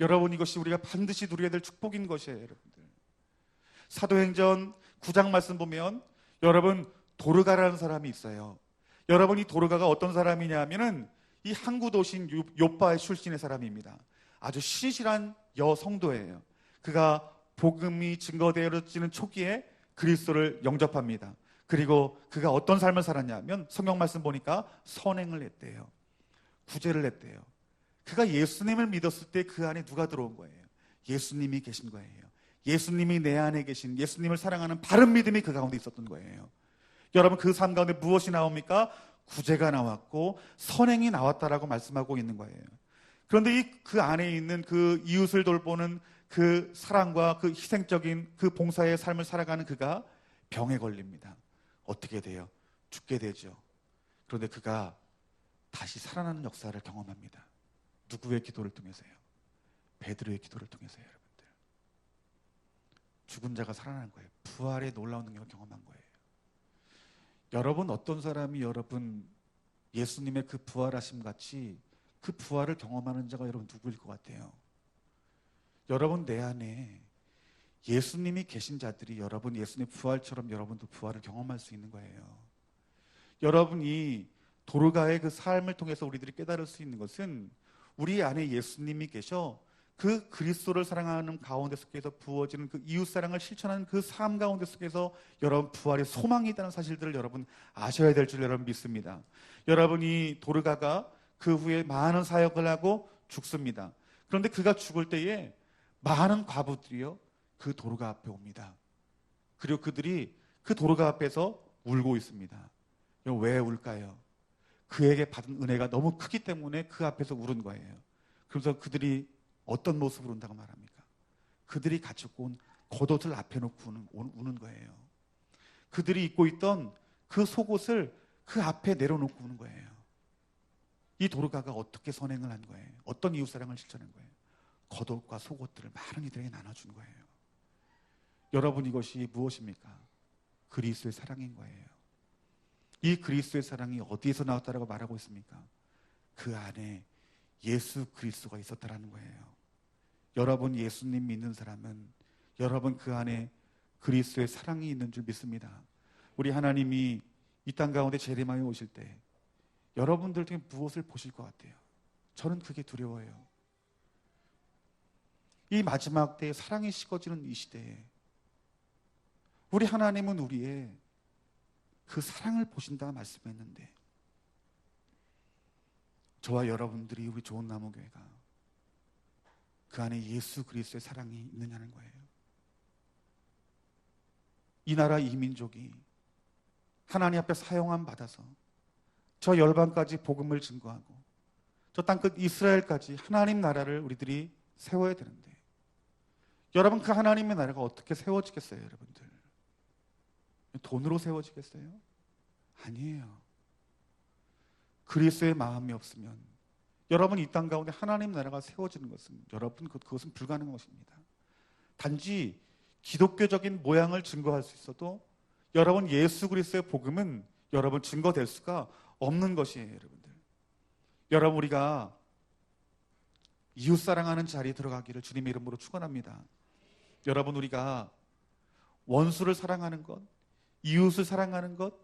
Speaker 1: 여러분, 이것이 우리가 반드시 누려야 될 축복인 것이에요. 여러분들, 사도행전 9장 말씀 보면 여러분, 도르가라는 사람이 있어요. 여러분, 이 도르가가 어떤 사람이냐면은 이 항구 도시인 요빠의 출신의 사람입니다. 아주 신실한 여성도예요. 그가 복음이 증거되어지는 초기에 그리스도를 영접합니다. 그리고 그가 어떤 삶을 살았냐면 성경 말씀 보니까 선행을 했대요. 구제를 했대요. 그가 예수님을 믿었을 때 그 안에 누가 들어온 거예요? 예수님이 계신 거예요. 예수님이 내 안에 계신, 예수님을 사랑하는 바른 믿음이 그 가운데 있었던 거예요. 여러분, 그 삶 가운데 무엇이 나옵니까? 구제가 나왔고 선행이 나왔다라고 말씀하고 있는 거예요. 그런데 그 안에 있는 그 이웃을 돌보는 그 사랑과 그 희생적인 그 봉사의 삶을 살아가는 그가 병에 걸립니다. 어떻게 돼요? 죽게 되죠. 그런데 그가 다시 살아나는 역사를 경험합니다. 누구의 기도를 통해서요? 베드로의 기도를 통해서요. 여러분들, 죽은 자가 살아나는 거예요. 부활의 놀라운 능력을 경험한 거예요. 여러분, 어떤 사람이 여러분 예수님의 그 부활하심 같이 그 부활을 경험하는 자가 여러분 누구일 것 같아요? 여러분, 내 안에 예수님이 계신 자들이 여러분 예수님의 부활처럼 여러분도 부활을 경험할 수 있는 거예요. 여러분이 도르가의 그 삶을 통해서 우리들이 깨달을 수 있는 것은 우리 안에 예수님이 계셔 그 그리스도를 사랑하는 가운데 속에서 부어지는 그 이웃사랑을 실천하는 그 삶 가운데 속에서 여러분 부활의 소망이 있다는 사실들을 여러분 아셔야 될 줄 여러분 믿습니다. 여러분이 도르가가 그 후에 많은 사역을 하고 죽습니다. 그런데 그가 죽을 때에 많은 과부들이요 그 도르가 앞에 옵니다. 그리고 그들이 그 도르가 앞에서 울고 있습니다. 왜 울까요? 그에게 받은 은혜가 너무 크기 때문에 그 앞에서 울은 거예요. 그래서 그들이 어떤 모습으로 운다고 말합니까? 그들이 갖추고 온 겉옷을 앞에 놓고 우는 거예요. 그들이 입고 있던 그 속옷을 그 앞에 내려놓고 우는 거예요. 이 도르가가 어떻게 선행을 한 거예요? 어떤 이웃사랑을 실천한 거예요? 겉옷과 속옷들을 많은 이들에게 나눠준 거예요. 여러분 이것이 무엇입니까? 그리스도의 사랑인 거예요. 이 그리스도의 사랑이 어디에서 나왔다라고 말하고 있습니까? 그 안에 예수 그리스도가 있었다라는 거예요. 여러분 예수님 믿는 사람은 여러분 그 안에 그리스도의 사랑이 있는 줄 믿습니다. 우리 하나님이 이 땅 가운데 재림하여 오실 때 여러분들 중에 무엇을 보실 것 같아요? 저는 그게 두려워요. 이 마지막 때에 사랑이 식어지는 이 시대에 우리 하나님은 우리의 그 사랑을 보신다 말씀했는데 저와 여러분들이 우리 좋은 나무교회가 그 안에 예수 그리스도의 사랑이 있느냐는 거예요. 이 나라 이 민족이 하나님 앞에 사용함 받아서 저 열방까지 복음을 증거하고 저 땅끝 이스라엘까지 하나님 나라를 우리들이 세워야 되는데 여러분 그 하나님의 나라가 어떻게 세워지겠어요? 여러분들 돈으로 세워지겠어요? 아니에요. 그리스도의 마음이 없으면 여러분 이 땅 가운데 하나님 나라가 세워지는 것은 여러분 그것은 불가능한 것입니다. 단지 기독교적인 모양을 증거할 수 있어도 여러분 예수 그리스도의 복음은 여러분 증거될 수가 없는 것이에요. 여러분들 여러분 우리가 이웃사랑하는 자리에 들어가기를 주님의 이름으로 축원합니다. 여러분 우리가 원수를 사랑하는 것 이웃을 사랑하는 것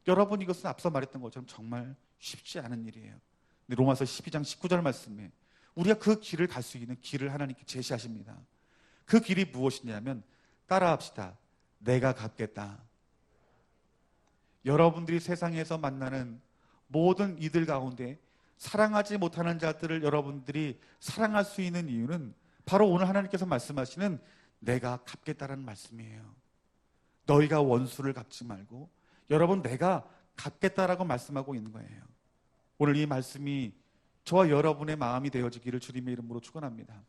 Speaker 1: 여러분 이것은 앞서 말했던 것처럼 정말 쉽지 않은 일이에요. 로마서 12장 19절 말씀에 우리가 그 길을 갈 수 있는 길을 하나님께 제시하십니다. 그 길이 무엇이냐면 따라합시다. 내가 갚겠다. 여러분들이 세상에서 만나는 모든 이들 가운데 사랑하지 못하는 자들을 여러분들이 사랑할 수 있는 이유는 바로 오늘 하나님께서 말씀하시는 내가 갚겠다라는 말씀이에요. 너희가 원수를 갚지 말고 여러분 내가 갚겠다라고 말씀하고 있는 거예요. 오늘 이 말씀이 저와 여러분의 마음이 되어지기를 주님의 이름으로 축원합니다.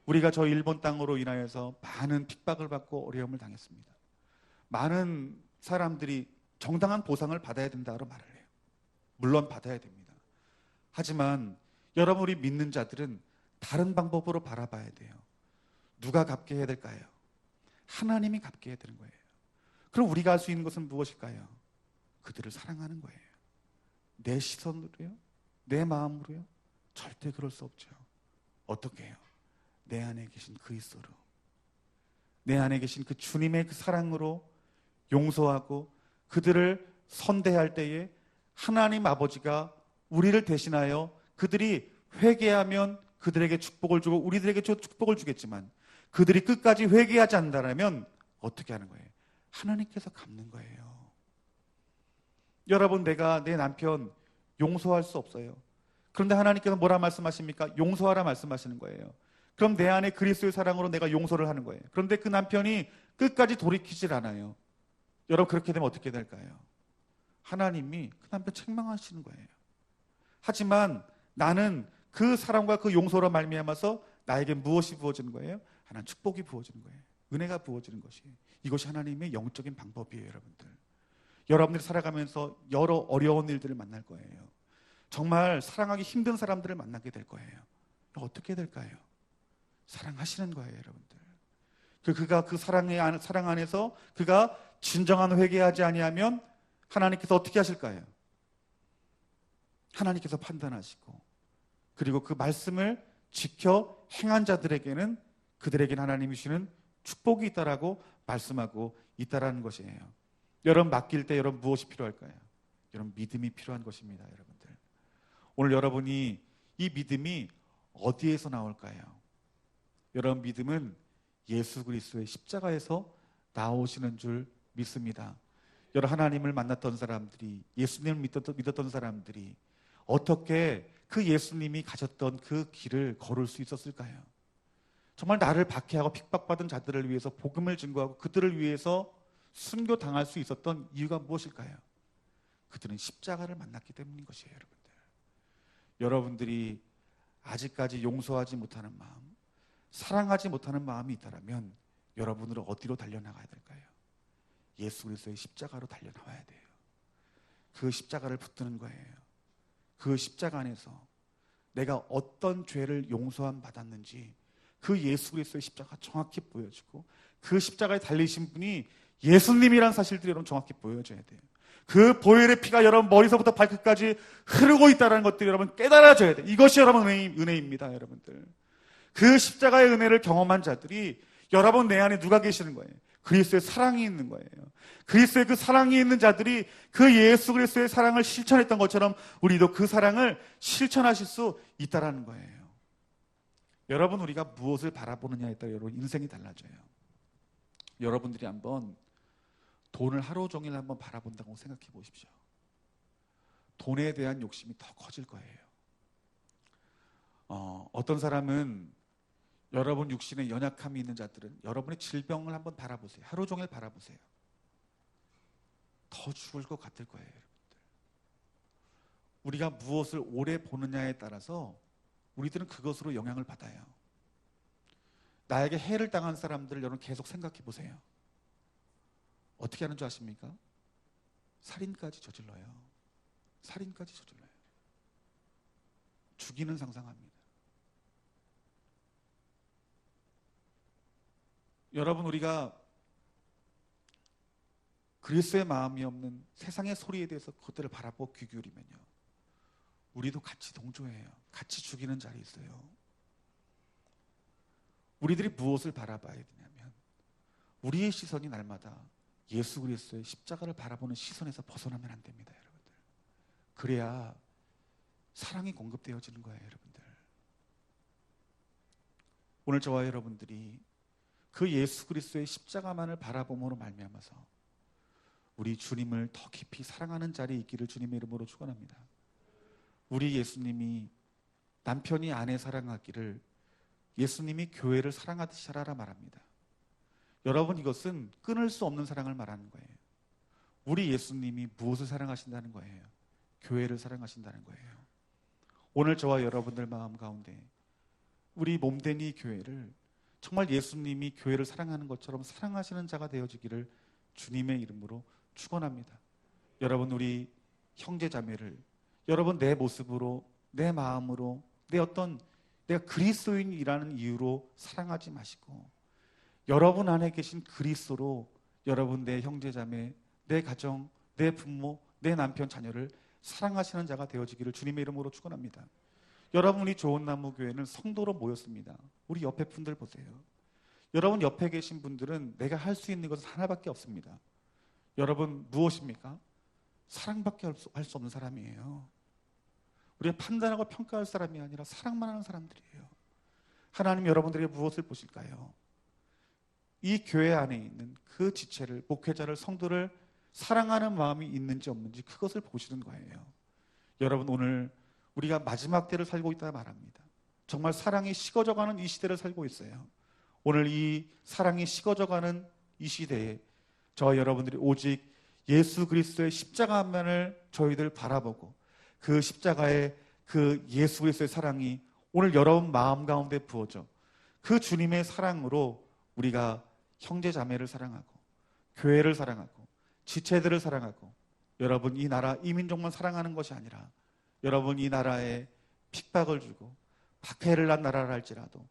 Speaker 1: 우리가 저 일본 땅으로 인하여서 많은 핍박을 받고 어려움을 당했습니다. 많은 사람들이 정당한 보상을 받아야 된다고 말을 해요. 물론 받아야 됩니다. 하지만 여러분 우리 믿는 자들은 다른 방법으로 바라봐야 돼요. 누가 갚게 해야 될까요? 하나님이 갚게 해야 되는 거예요. 그럼 우리가 할 수 있는 것은 무엇일까요? 그들을 사랑하는 거예요. 내 시선으로요? 내 마음으로요? 절대 그럴 수 없죠. 어떻게 해요? 내 안에 계신 그리스도로 내 안에 계신 그 주님의 그 사랑으로 용서하고 그들을 선대할 때에 하나님 아버지가 우리를 대신하여 그들이 회개하면 그들에게 축복을 주고 우리들에게 축복을 주겠지만 그들이 끝까지 회개하지 않는다면 어떻게 하는 거예요? 하나님께서 갚는 거예요. 여러분 내가 내 남편 용서할 수 없어요. 그런데 하나님께서 뭐라 말씀하십니까? 용서하라 말씀하시는 거예요. 그럼 내 안에 그리스도의 사랑으로 내가 용서를 하는 거예요. 그런데 그 남편이 끝까지 돌이키질 않아요. 여러분 그렇게 되면 어떻게 될까요? 하나님이 그 남편 책망하시는 거예요. 하지만 나는 그 사랑과 그 용서로 말미암아서 나에게 무엇이 부어지는 거예요? 하나님 축복이 부어지는 거예요. 은혜가 부어지는 것이에요. 이것이 하나님의 영적인 방법이에요. 여러분들 여러분들이 살아가면서 여러 어려운 일들을 만날 거예요. 정말 사랑하기 힘든 사람들을 만나게 될 거예요. 어떻게 될까요? 사랑하시는 거예요. 여러분들 그가 그 사랑 안에서 그가 진정한 회개하지 아니하면 하나님께서 어떻게 하실까요? 하나님께서 판단하시고 그리고 그 말씀을 지켜 행한 자들에게는 그들에게는 하나님이 주시는 축복이 있다라고 말씀하고 있다라는 것이에요. 여러분 맡길 때 여러분 무엇이 필요할까요? 여러분 믿음이 필요한 것입니다. 여러분들 오늘 여러분이 이 믿음이 어디에서 나올까요? 여러분 믿음은 예수 그리스도의 십자가에서 나오시는 줄 믿습니다. 여러 하나님을 만났던 사람들이, 예수님을 믿었던 사람들이 어떻게 그 예수님이 가졌던 그 길을 걸을 수 있었을까요? 정말 나를 박해하고 핍박받은 자들을 위해서 복음을 증거하고 그들을 위해서 순교당할 수 있었던 이유가 무엇일까요? 그들은 십자가를 만났기 때문인 것이에요. 여러분들, 여러분들이 아직까지 용서하지 못하는 마음, 사랑하지 못하는 마음이 있다면 여러분은 어디로 달려나가야 될까요? 예수 그리스도의 십자가로 달려나와야 돼요. 그 십자가를 붙드는 거예요. 그 십자가 안에서 내가 어떤 죄를 용서함 받았는지 그 예수 그리스도의 십자가 정확히 보여주고, 그 십자가에 달리신 분이 예수님이란 사실들이 여러분 정확히 보여져야 돼요. 그 보혈의 피가 여러분 머리서부터 발끝까지 흐르고 있다는 것들이 여러분 깨달아져야 돼요. 이것이 여러분 은혜입니다. 여러분들, 그 십자가의 은혜를 경험한 자들이 여러분 내 안에 누가 계시는 거예요? 그리스도의 사랑이 있는 거예요. 그리스도의 그 사랑이 있는 자들이 그 예수 그리스도의 사랑을 실천했던 것처럼 우리도 그 사랑을 실천하실 수 있다라는 거예요. 여러분, 우리가 무엇을 바라보느냐에 따라 여러분 인생이 달라져요. 여러분들이 한번 돈을 하루 종일 한번 바라본다고 생각해 보십시오. 돈에 대한 욕심이 더 커질 거예요. 어떤 사람은, 여러분 육신에 연약함이 있는 자들은 여러분의 질병을 한번 바라보세요. 하루 종일 바라보세요. 더 죽을 것 같을 거예요. 여러분들, 우리가 무엇을 오래 보느냐에 따라서 우리들은 그것으로 영향을 받아요. 나에게 해를 당한 사람들을 여러분 계속 생각해 보세요. 어떻게 하는 줄 아십니까? 살인까지 저질러요. 살인까지 저질러요. 죽이는 상상합니다. 여러분, 우리가 그리스도의 마음이 없는 세상의 소리에 대해서 그것들을 바라보고 귀 기울이면요, 우리도 같이 동조해요. 같이 죽이는 자리에 있어요. 우리들이 무엇을 바라봐야 되냐면, 우리의 시선이 날마다 예수 그리스도의 십자가를 바라보는 시선에서 벗어나면 안 됩니다. 여러분들, 그래야 사랑이 공급되어지는 거예요. 여러분들, 오늘 저와 여러분들이 그 예수 그리스도의 십자가만을 바라봄으로 말미암아서 우리 주님을 더 깊이 사랑하는 자리에 있기를 주님의 이름으로 축원합니다. 우리 예수님이 남편이 아내 사랑하기를 예수님이 교회를 사랑하듯이 하라 말합니다. 여러분, 이것은 끊을 수 없는 사랑을 말하는 거예요. 우리 예수님이 무엇을 사랑하신다는 거예요? 교회를 사랑하신다는 거예요. 오늘 저와 여러분들 마음 가운데 우리 몸된 이 교회를 정말 예수님이 교회를 사랑하는 것처럼 사랑하시는 자가 되어지기를 주님의 이름으로 축원합니다. 여러분, 우리 형제 자매를 여러분 내 모습으로, 내 마음으로, 내가 그리스도인이라는 이유로 사랑하지 마시고, 여러분 안에 계신 그리스도로 여러분 내 형제 자매, 내 가정, 내 부모, 내 남편, 자녀를 사랑하시는 자가 되어지기를 주님의 이름으로 축원합니다. 여러분, 우리 좋은 나무 교회는 성도로 모였습니다. 우리 옆에 분들 보세요. 여러분 옆에 계신 분들은 내가 할 수 있는 것은 하나밖에 없습니다. 여러분, 무엇입니까? 사랑밖에 할 수 없는 사람이에요. 우리가 판단하고 평가할 사람이 아니라 사랑만 하는 사람들이에요. 하나님 여러분들에게 무엇을 보실까요? 이 교회 안에 있는 그 지체를, 목회자를, 성도를 사랑하는 마음이 있는지 없는지 그것을 보시는 거예요. 여러분, 오늘 우리가 마지막 때를 살고 있다 말합니다. 정말 사랑이 식어져가는 이 시대를 살고 있어요. 오늘 이 사랑이 식어져가는 이 시대에 저와 여러분들이 오직 예수 그리스도의 십자가만을 저희들 바라보고, 그 십자가의 그 예수 그리스도의 사랑이 오늘 여러분 마음 가운데 부어져 그 주님의 사랑으로 우리가 형제 자매를 사랑하고, 교회를 사랑하고, 지체들을 사랑하고, 여러분 이 나라, 이 민족만 사랑하는 것이 아니라 여러분 이 나라에 핍박을 주고 박해를 난 나라를 할지라도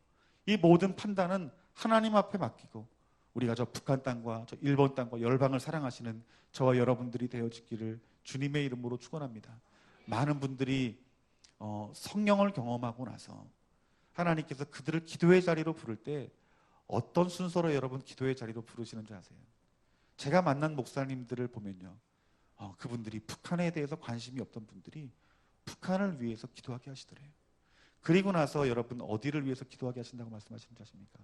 Speaker 1: 이 모든 판단은 하나님 앞에 맡기고 우리가 저 북한 땅과 저 일본 땅과 열방을 사랑하시는 저와 여러분들이 되어지기를 주님의 이름으로 축원합니다. 많은 분들이 성령을 경험하고 나서 하나님께서 그들을 기도의 자리로 부를 때 어떤 순서로 여러분 기도의 자리로 부르시는 줄 아세요? 제가 만난 목사님들을 보면요, 그분들이 북한에 대해서 관심이 없던 분들이 북한을 위해서 기도하게 하시더래요. 그리고 나서 여러분 어디를 위해서 기도하게 하신다고 말씀하시는지 아십니까?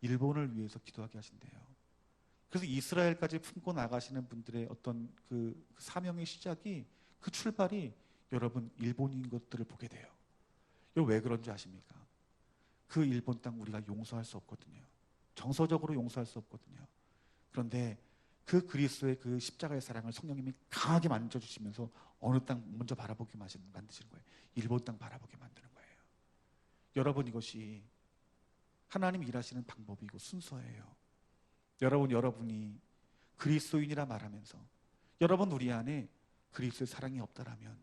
Speaker 1: 일본을 위해서 기도하게 하신대요. 그래서 이스라엘까지 품고 나가시는 분들의 어떤 그 사명의 시작이, 그 출발이 여러분 일본인 것들을 보게 돼요. 이거 왜 그런지 아십니까? 그 일본 땅 우리가 용서할 수 없거든요. 정서적으로 용서할 수 없거든요. 그런데 그 그리스도의 그 십자가의 사랑을 성령님이 강하게 만져주시면서 어느 땅 먼저 바라보게 만드시는 거예요. 일본 땅 바라보게 만드는 거예요. 여러분, 이것이 하나님 일하시는 방법이고 순서예요. 여러분이 그리스도인이라 말하면서 여러분 우리 안에 그리스도의 사랑이 없다라면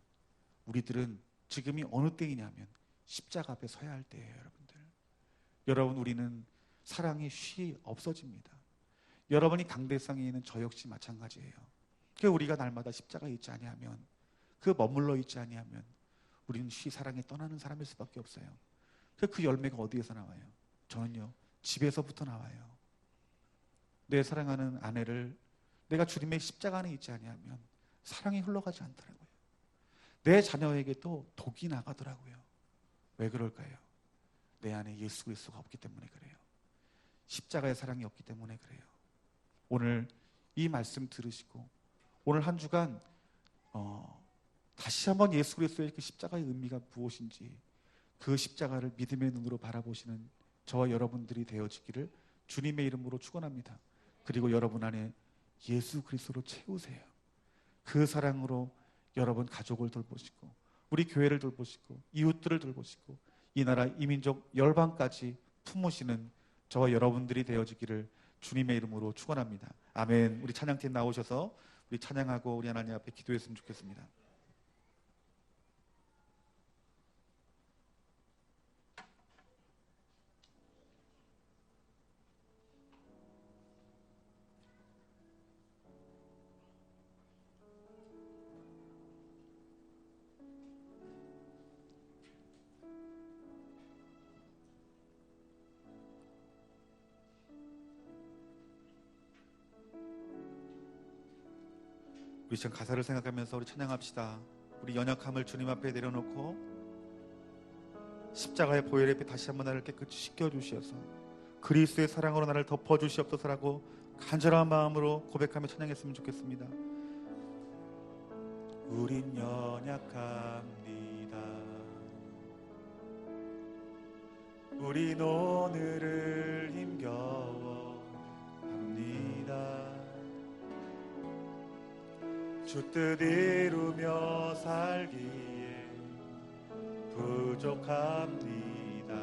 Speaker 1: 우리들은 지금이 어느 때이냐면 십자가 앞에 서야 할 때예요. 여러분 우리는 사랑의 쉼이 없어집니다. 여러분이 강대상에 있는 저 역시 마찬가지예요. 그 우리가 날마다 십자가에 있지 아니하면, 그 머물러 있지 아니하면 우리는 사랑에 떠나는 사람일 수밖에 없어요. 그 열매가 어디에서 나와요? 저는요, 집에서부터 나와요. 내 사랑하는 아내를 내가 주님의 십자가 안에 있지 아니하면 사랑이 흘러가지 않더라고요. 내 자녀에게도 독이 나가더라고요. 왜 그럴까요? 내 안에 예수 그리스도가 없기 때문에 그래요. 십자가의 사랑이 없기 때문에 그래요. 오늘 이 말씀 들으시고 오늘 한 주간 다시 한번 예수 그리스도의 그 십자가의 의미가 무엇인지, 그 십자가를 믿음의 눈으로 바라보시는 저와 여러분들이 되어지기를 주님의 이름으로 축원합니다. 그리고 여러분 안에 예수 그리스도로 채우세요. 그 사랑으로 여러분 가족을 돌보시고 우리 교회를 돌보시고 이웃들을 돌보시고 이 나라 이민족 열방까지 품으시는 저와 여러분들이 되어지기를 주님의 이름으로 축원합니다. 아멘. 우리 찬양팀 나오셔서 우리 찬양하고 우리 하나님 앞에 기도했으면 좋겠습니다. 우리 지금 가사를 생각하면서 우리 찬양합시다. 우리 연약함을 주님 앞에 내려놓고 십자가의 보혈 앞에 다시 한번 나를 깨끗이 씻겨주시어서 그리스도의 사랑으로 나를 덮어주시옵소서라고 간절한 마음으로 고백하며 찬양했으면 좋겠습니다. 우린 연약합니다. 우린 오늘을 힘겨워합니다. 주 뜻 이루며 살기에 부족합니다.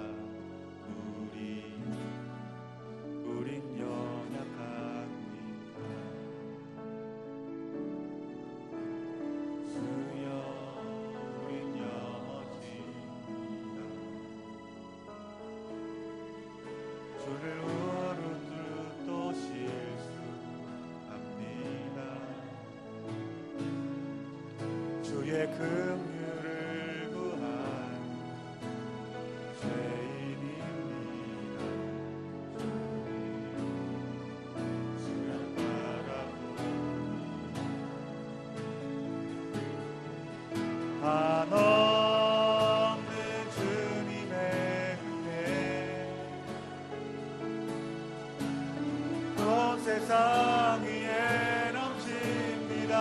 Speaker 1: 우린 연약합니다. 주여 우린 영원입니다. 주를 우르르 또 실수합니다. 주의 긍휼을 구한 죄인입니다. 주를 바라보니 한없는 주님의 은혜 온 세상 위에 넘칩니다.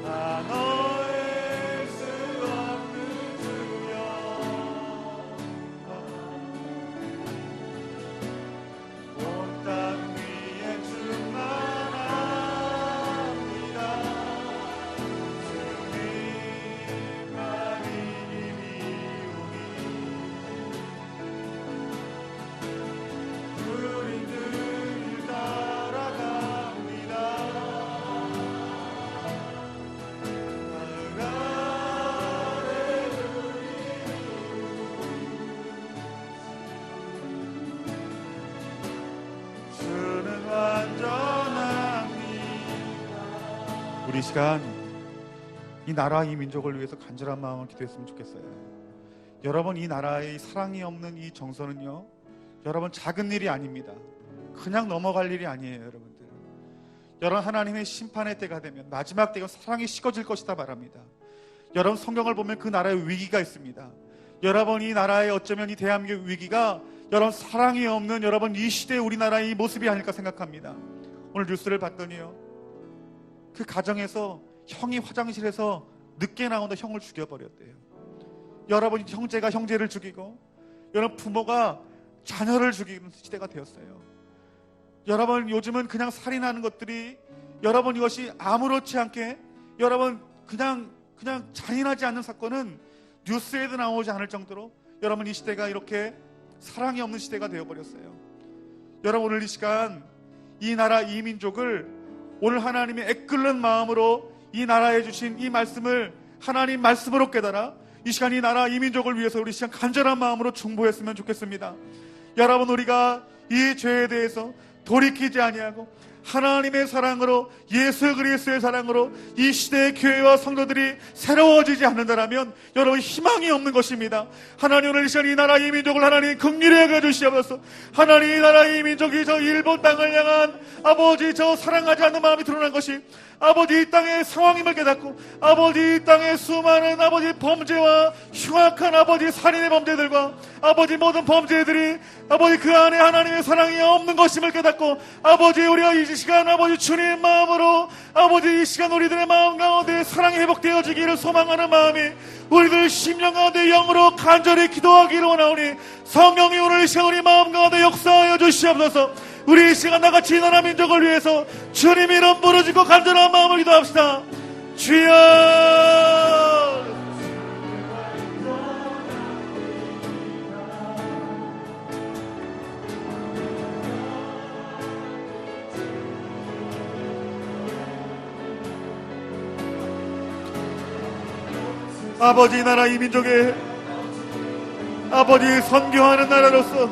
Speaker 1: 한어일 수 없는 주여 온 땅 위에 충만합니다. 주님만이 이리오니 우리 늘 따라갑니다. 주는 완전합니다. 우리 시간 이 나라 이 민족을 위해서 간절한 마음을 기도했으면 좋겠어요. 여러분, 이 나라의 사랑이 없는 이 정서는요, 여러분 작은 일이 아닙니다. 그냥 넘어갈 일이 아니에요. 여러분들, 여러분, 하나님의 심판의 때가 되면, 마지막 때가 사랑이 식어질 것이다 말합니다. 여러분, 성경을 보면 그 나라에 위기가 있습니다. 여러분, 이 나라에 어쩌면 이 대한민국 위기가 여러분 사랑이 없는 여러분 이 시대의 우리나라의 모습이 아닐까 생각합니다. 오늘 뉴스를 봤더니요, 그 가정에서 형이 화장실에서 늦게 나온다 형을 죽여버렸대요. 여러분, 형제가 형제를 죽이고, 여러분, 부모가 자녀를 죽이는 시대가 되었어요. 여러분, 요즘은 그냥 살인하는 것들이 여러분 이것이 아무렇지 않게 여러분 그냥 잔인하지 않는 사건은 뉴스에도 나오지 않을 정도로 여러분 이 시대가 이렇게 사랑이 없는 시대가 되어버렸어요. 여러분, 오늘 이 시간 이 나라 이 민족을 오늘 하나님의 애끓는 마음으로 이 나라에 주신 이 말씀을 하나님 말씀으로 깨달아 이 시간 이 나라 이 민족을 위해서 우리 시간 간절한 마음으로 중보했으면 좋겠습니다. 여러분, 우리가 이 죄에 대해서 돌이키지 아니하고 하나님의 사랑으로, 예수 그리스도의 사랑으로 이 시대의 교회와 성도들이 새로워지지 않는다면 여러분 희망이 없는 것입니다. 하나님, 오늘 이 시간 이 나라 이 민족을 하나님 긍휼히 여겨 주시옵소서. 하나님, 이 나라 이 민족이 저 일본 땅을 향한 아버지 저 사랑하지 않는 마음이 드러난 것이 아버지 이 땅의 상황임을 깨닫고, 아버지 이 땅의 수많은 아버지 범죄와 흉악한 아버지 살인의 범죄들과 아버지 모든 범죄들이 아버지 그 안에 하나님의 사랑이 없는 것임을 깨닫고, 아버지 우리가 이 시간 아버지 주님의 마음으로 아버지 이 시간 우리들의 마음 가운데 사랑이 회복되어지기를 소망하는 마음이 우리들 심령 가운데 영으로 간절히 기도하기를 원하오니, 성령이 오늘 이 시간 우리 마음 가운데 역사하여 주시옵소서. 우리 이 시간 나같이 이 나라 민족을 위해서 주님 이름 부르짖고 간절한 마음을 기도합시다. 주여, 아버지 이 나라 이 민족의 아버지 선교하는 나라로서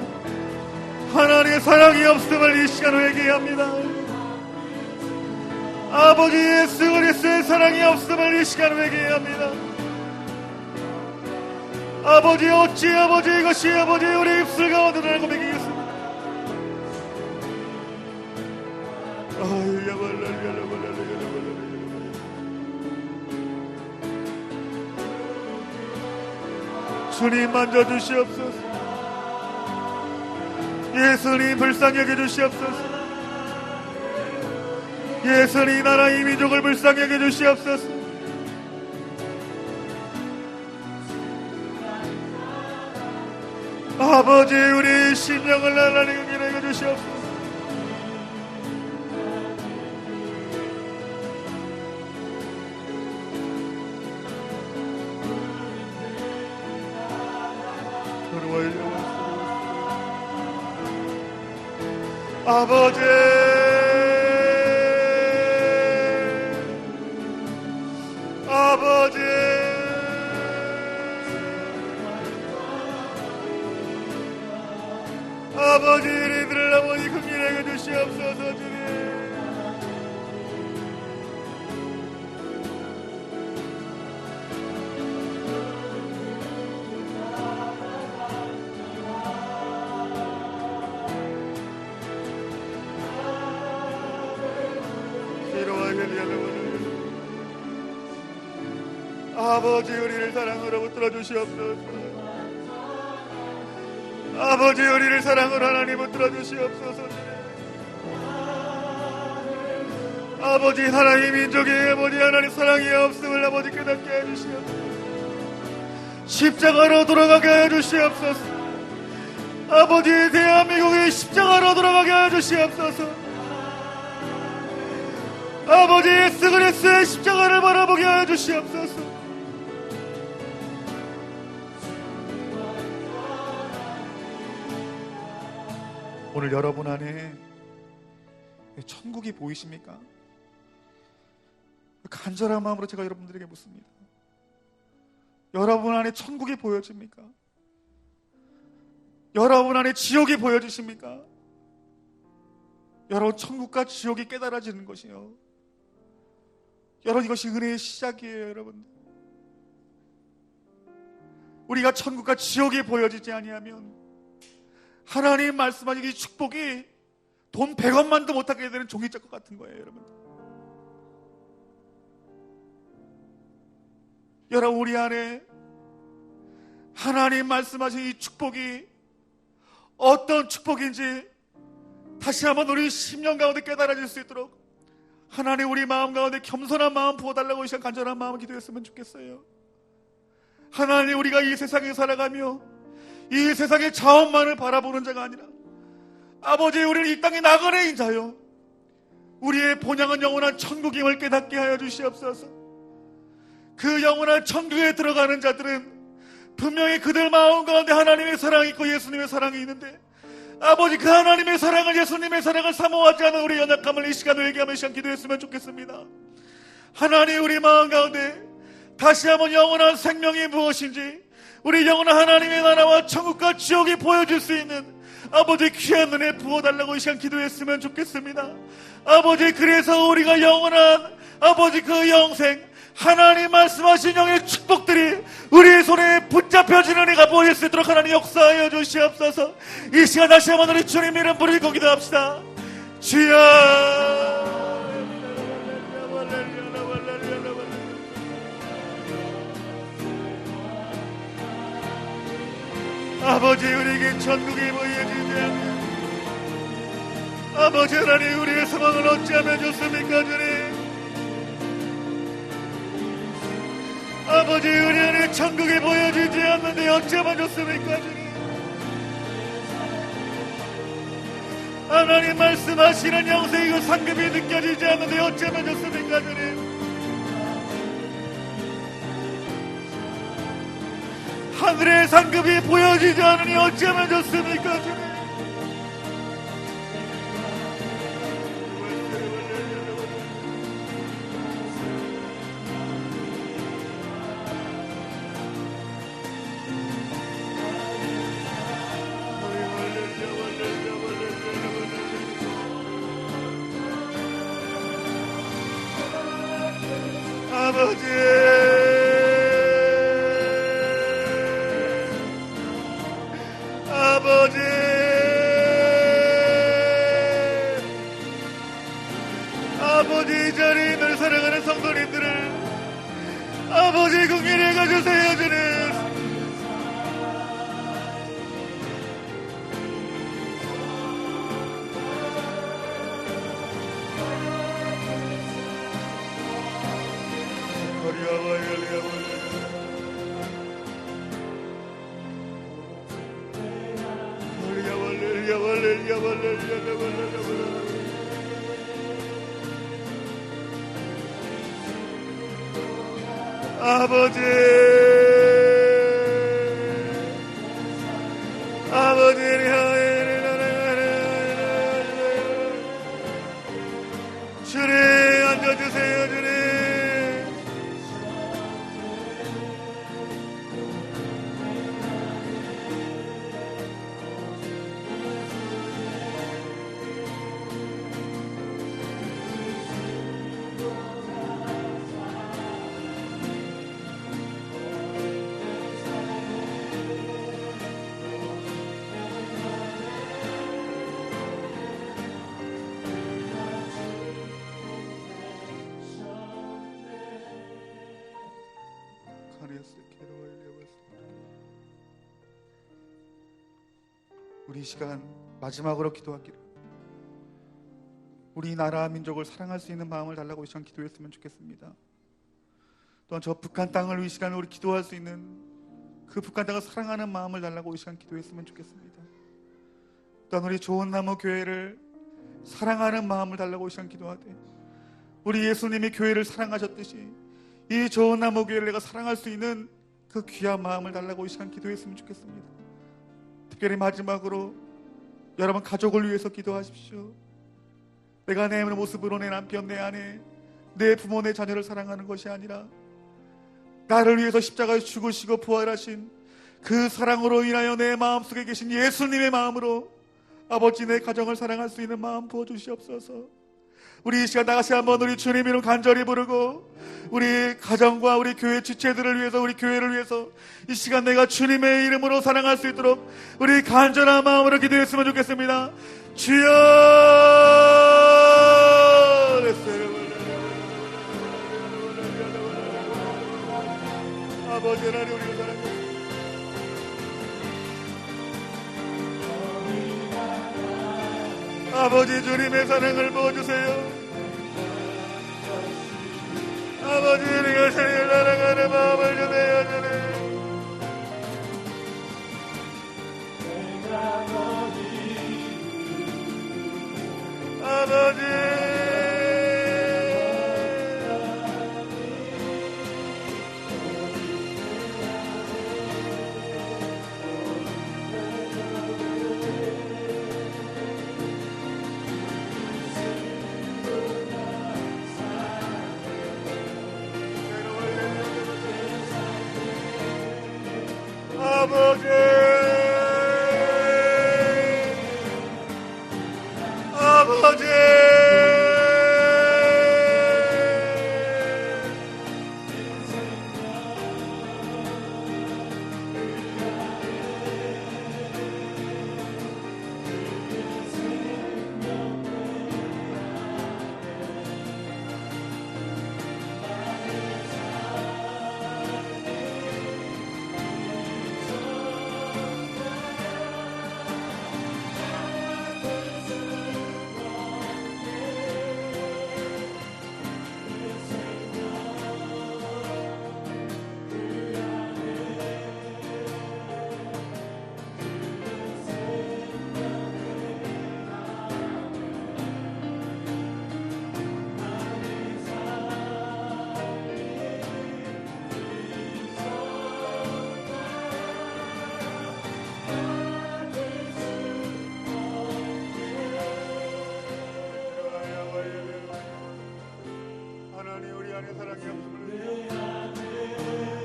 Speaker 1: 하나님의 사랑이 없음을 이 시간 회개합니다. 아버지 예수 그리스도의 사랑이 없음을 이 시간 회개합니다. 아버지 어찌 아버지 이것이 아버지 우리 입술 가운데 달고 먹이겠습니다. 주님 만져주시옵소서. 예수님 불쌍히 여겨주시옵소서. 예수님 이 나라 이 민족을 불쌍히 여겨주시옵소서. 아버지 우리 심령을 하나님 긍휼히 여겨주시옵소서. 아버지 아버지 아버지 우리들을 아버지 긍휼히 여겨 주시옵소서. 주님 아버지 우리를 사랑으로 붙들어 주시옵소서. 아버지 우리를 사랑으로 하나님 붙들어 주시옵소서. 아버지 하나님 민족이 아버지 하나님 사랑이 없음을 아버지 깨닫게 해주시옵소서. 십자가로 돌아가게 해주시옵소서. 아버지 대한민국이 십자가로 돌아가게 해주시옵소서. 아버지 예수 그리스도의 십자가를 바라보게 해주시옵소서. 오늘 여러분 안에 천국이 보이십니까? 간절한 마음으로 제가 여러분들에게 묻습니다. 여러분 안에 천국이 보여집니까? 여러분 안에 지옥이 보여지십니까? 여러분, 천국과 지옥이 깨달아지는 것이요, 여러분 이것이 은혜의 시작이에요. 여러분,
Speaker 2: 우리가 천국과 지옥이 보여지지 아니하면 하나님 말씀하신 이 축복이 돈 100원만도 못하게 되는 종이짝과 같은 거예요. 여러분, 우리 안에 하나님 말씀하신 이 축복이 어떤 축복인지 다시 한번 우리 심령 가운데 깨달아질 수 있도록 하나님 우리 마음 가운데 겸손한 마음 부어달라고 이 시간 간절한 마음을 기도했으면 좋겠어요. 하나님, 우리가 이 세상에 살아가며 이 세상의 자원만을 바라보는 자가 아니라 아버지, 우리는 이 땅의 나그네인 자요, 우리의 본향은 영원한 천국임을 깨닫게 하여 주시옵소서. 그 영원한 천국에 들어가는 자들은 분명히 그들 마음 가운데 하나님의 사랑이 있고 예수님의 사랑이 있는데, 아버지, 그 하나님의 사랑을, 예수님의 사랑을 사모하지 않은 우리 연약함을 이 시간에 얘기하며 시간 기도했으면 좋겠습니다. 하나님, 우리 마음 가운데 다시 한번 영원한 생명이 무엇인지, 우리 영원한 하나님의 나라와 천국과 지옥이 보여줄 수 있는 아버지 귀한 은혜 부어달라고 이 시간 기도했으면 좋겠습니다. 아버지, 그래서 우리가 영원한 아버지 그 영생, 하나님 말씀하신 영의 축복들이 우리의 손에 붙잡혀지는 은혜가 보일 수 있도록 하나님 역사하여 주시옵소서. 이 시간 다시 한번 우리 주님 이름 부르고 기도합시다. 주여, 아버지, 우리에게 천국이 보여지지 않는 아버지 하나님, 우리의 소망을 어찌하면 좋습니까 주님? 아버지, 우리 안에 천국이 보여지지 않는데 어찌하면 좋습니까 주님? 하나님 말씀하시는 영생이고 상급이 느껴지지 않는데 어찌하면 좋습니까 주님? 하늘의 상급이 보여지지 않으니 어찌하면 좋습니까 주님? 아버지, 아버지, 아버지, 이 자리에 늘 사랑하는 성도님들을 아버지 긍휼히 여겨주세요 주님. 아버지, 아버지, 주님 앉아주세요 주님. 우리 이 시간 마지막으로 기도하기를, 우리 나라와 민족을 사랑할 수 있는 마음을 달라고 이 시간 기도했으면 좋겠습니다. 또한 저 북한 땅을 이 시간 우리 기도할 수 있는 그 북한 땅을 사랑하는 마음을 달라고 이 시간 기도했으면 좋겠습니다. 또한 우리 좋은 나무 교회를 사랑하는 마음을 달라고 이 시간 기도하되, 우리 예수님이 교회를 사랑하셨듯이 이 좋은 나무 교회를 내가 사랑할 수 있는 그 귀한 마음을 달라고 이 시간 기도했으면 좋겠습니다. 특별히 마지막으로 여러분 가족을 위해서 기도하십시오. 내가 내 모습으로 내 남편, 내 아내, 내 부모, 내 자녀를 사랑하는 것이 아니라 나를 위해서 십자가에 죽으시고 부활하신 그 사랑으로 인하여 내 마음속에 계신 예수님의 마음으로 아버지 내 가정을 사랑할 수 있는 마음 부어주시옵소서. 우리 이 시간 다시 한번 우리 주님 이름 간절히 부르고 우리 가정과 우리 교회 지체들을 위해서 우리 교회를 위해서 이 시간 내가 주님의 이름으로 사랑할 수 있도록 우리 간절한 마음으로 기도했으면 좋겠습니다. 주여 아버지 하나님 우리가 사랑합니다. 아버지 주님의 사랑을 부어주세요. 아버지 우리가 주님을 사랑하는 마음을 주세요. 아버지 아버지 아버지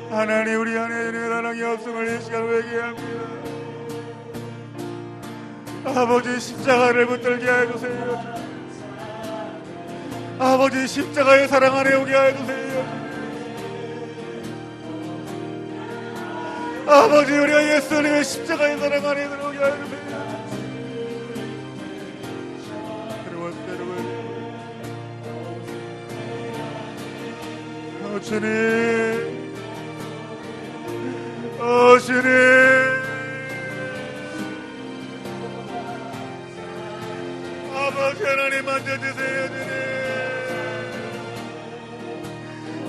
Speaker 2: 하나님 우리 안에 사랑이 없음을 이 시간 회개합니다. 아버지 십자가를 붙들게 해주세요. 아버지 십자가의 사랑 안에 오게 해주세요. 아버지 우리가 예수님의 십자가의 사랑 안에 들어오게 해주세요. 주님 주님 아버지 하나님 만져주세요. 주님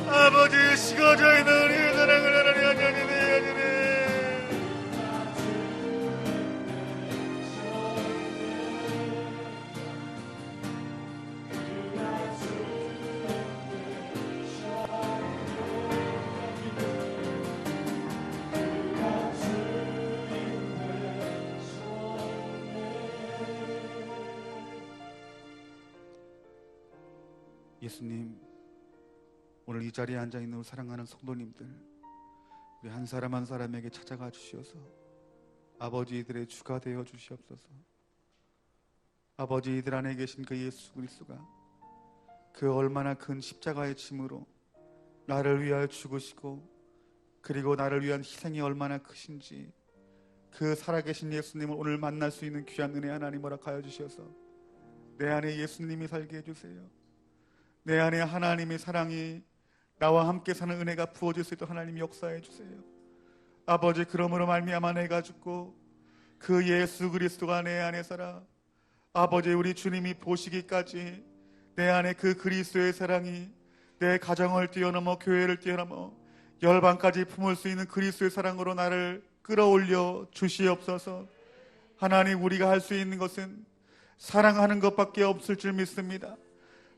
Speaker 2: 아버지 식어져 있는 우리의 사랑을 하나님 만져주세요. 주님
Speaker 1: 예수님, 오늘 이 자리에 앉아있는 사랑하는 성도님들, 우리 한 사람 한 사람에게 찾아가 주시어서 아버지들의 주가 되어 주시옵소서. 아버지 이들 안에 계신 그 예수 그리스도가 그 얼마나 큰 십자가의 짐으로 나를 위하여 죽으시고 그리고 나를 위한 희생이 얼마나 크신지 그 살아계신 예수님을 오늘 만날 수 있는 귀한 은혜 하나님 허락하여 주시어서 내 안에 예수님이 살게 해주세요. 내 안에 하나님의 사랑이 나와 함께 사는 은혜가 부어질 수 있도록 하나님 역사해 주세요. 아버지 그러므로 말미암아 내가 죽고 그 예수 그리스도가 내 안에 살아 아버지 우리 주님이 보시기까지 내 안에 그 그리스도의 사랑이 내 가정을 뛰어넘어 교회를 뛰어넘어 열방까지 품을 수 있는 그리스도의 사랑으로 나를 끌어올려 주시옵소서. 하나님 우리가 할 수 있는 것은 사랑하는 것밖에 없을 줄 믿습니다.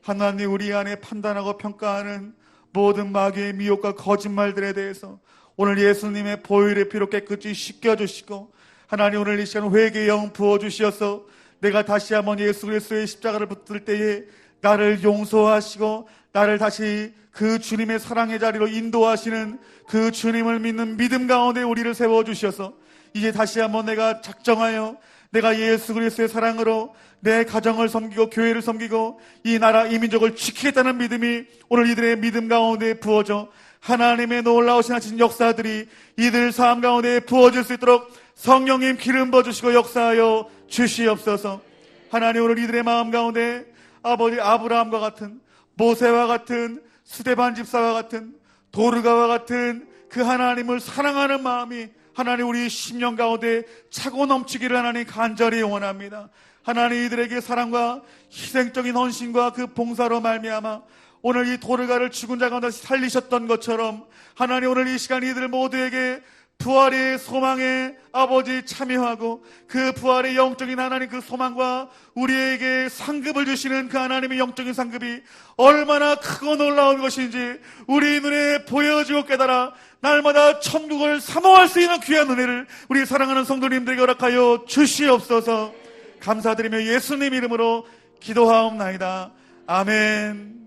Speaker 1: 하나님 우리 안에 판단하고 평가하는 모든 마귀의 미혹과 거짓말들에 대해서 오늘 예수님의 보혈의 피로 깨끗이 씻겨주시고 하나님 오늘 이 시간 회개의 영 부어주시어서 내가 다시 한번 예수 그리스도의 십자가를 붙들 때에 나를 용서하시고 나를 다시 그 주님의 사랑의 자리로 인도하시는 그 주님을 믿는 믿음 가운데 우리를 세워주셔서 이제 다시 한번 내가 작정하여
Speaker 2: 내가 예수 그리스도의 사랑으로 내 가정을 섬기고 교회를 섬기고 이 나라 이 민족을 지키겠다는 믿음이 오늘 이들의 믿음 가운데 부어져 하나님의 놀라우신 하신 역사들이 이들 삶 가운데 부어질 수 있도록 성령님 기름 부어주시고 역사하여 주시옵소서. 하나님 오늘 이들의 마음 가운데 아버지 아브라함과 같은 모세와 같은 스데반 집사와 같은 도르가와 같은 그 하나님을 사랑하는 마음이 하나님 우리 심령 가운데 차고 넘치기를 하나님 간절히 원합니다. 하나님 이들에게 사랑과 희생적인 헌신과 그 봉사로 말미암아 오늘 이 도르가를 죽은 자 가운데 살리셨던 것처럼 하나님 오늘 이 시간 이들 모두에게 부활의 소망에 아버지 참여하고 그 부활의 영적인 하나님 그 소망과 우리에게 상급을 주시는 그 하나님의 영적인 상급이 얼마나 크고 놀라운 것인지 우리 눈에 보여지고 깨달아 날마다 천국을 사모할 수 있는 귀한 은혜를 우리 사랑하는 성도님들에게 허락하여 주시옵소서. 감사드리며 예수님 이름으로 기도하옵나이다. 아멘.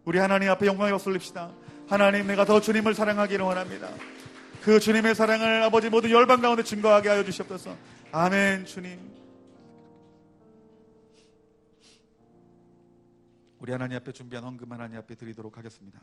Speaker 2: 우리 하나님 앞에 영광의 박수 올립시다. 하나님, 내가 더 주님을 사랑하기를 원합니다. 그 주님의 사랑을 아버지 모두 열방 가운데 증거하게 하여 주시옵소서. 아멘. 주님,
Speaker 1: 우리 하나님 앞에 준비한 헌금 하나님 앞에 드리도록 하겠습니다.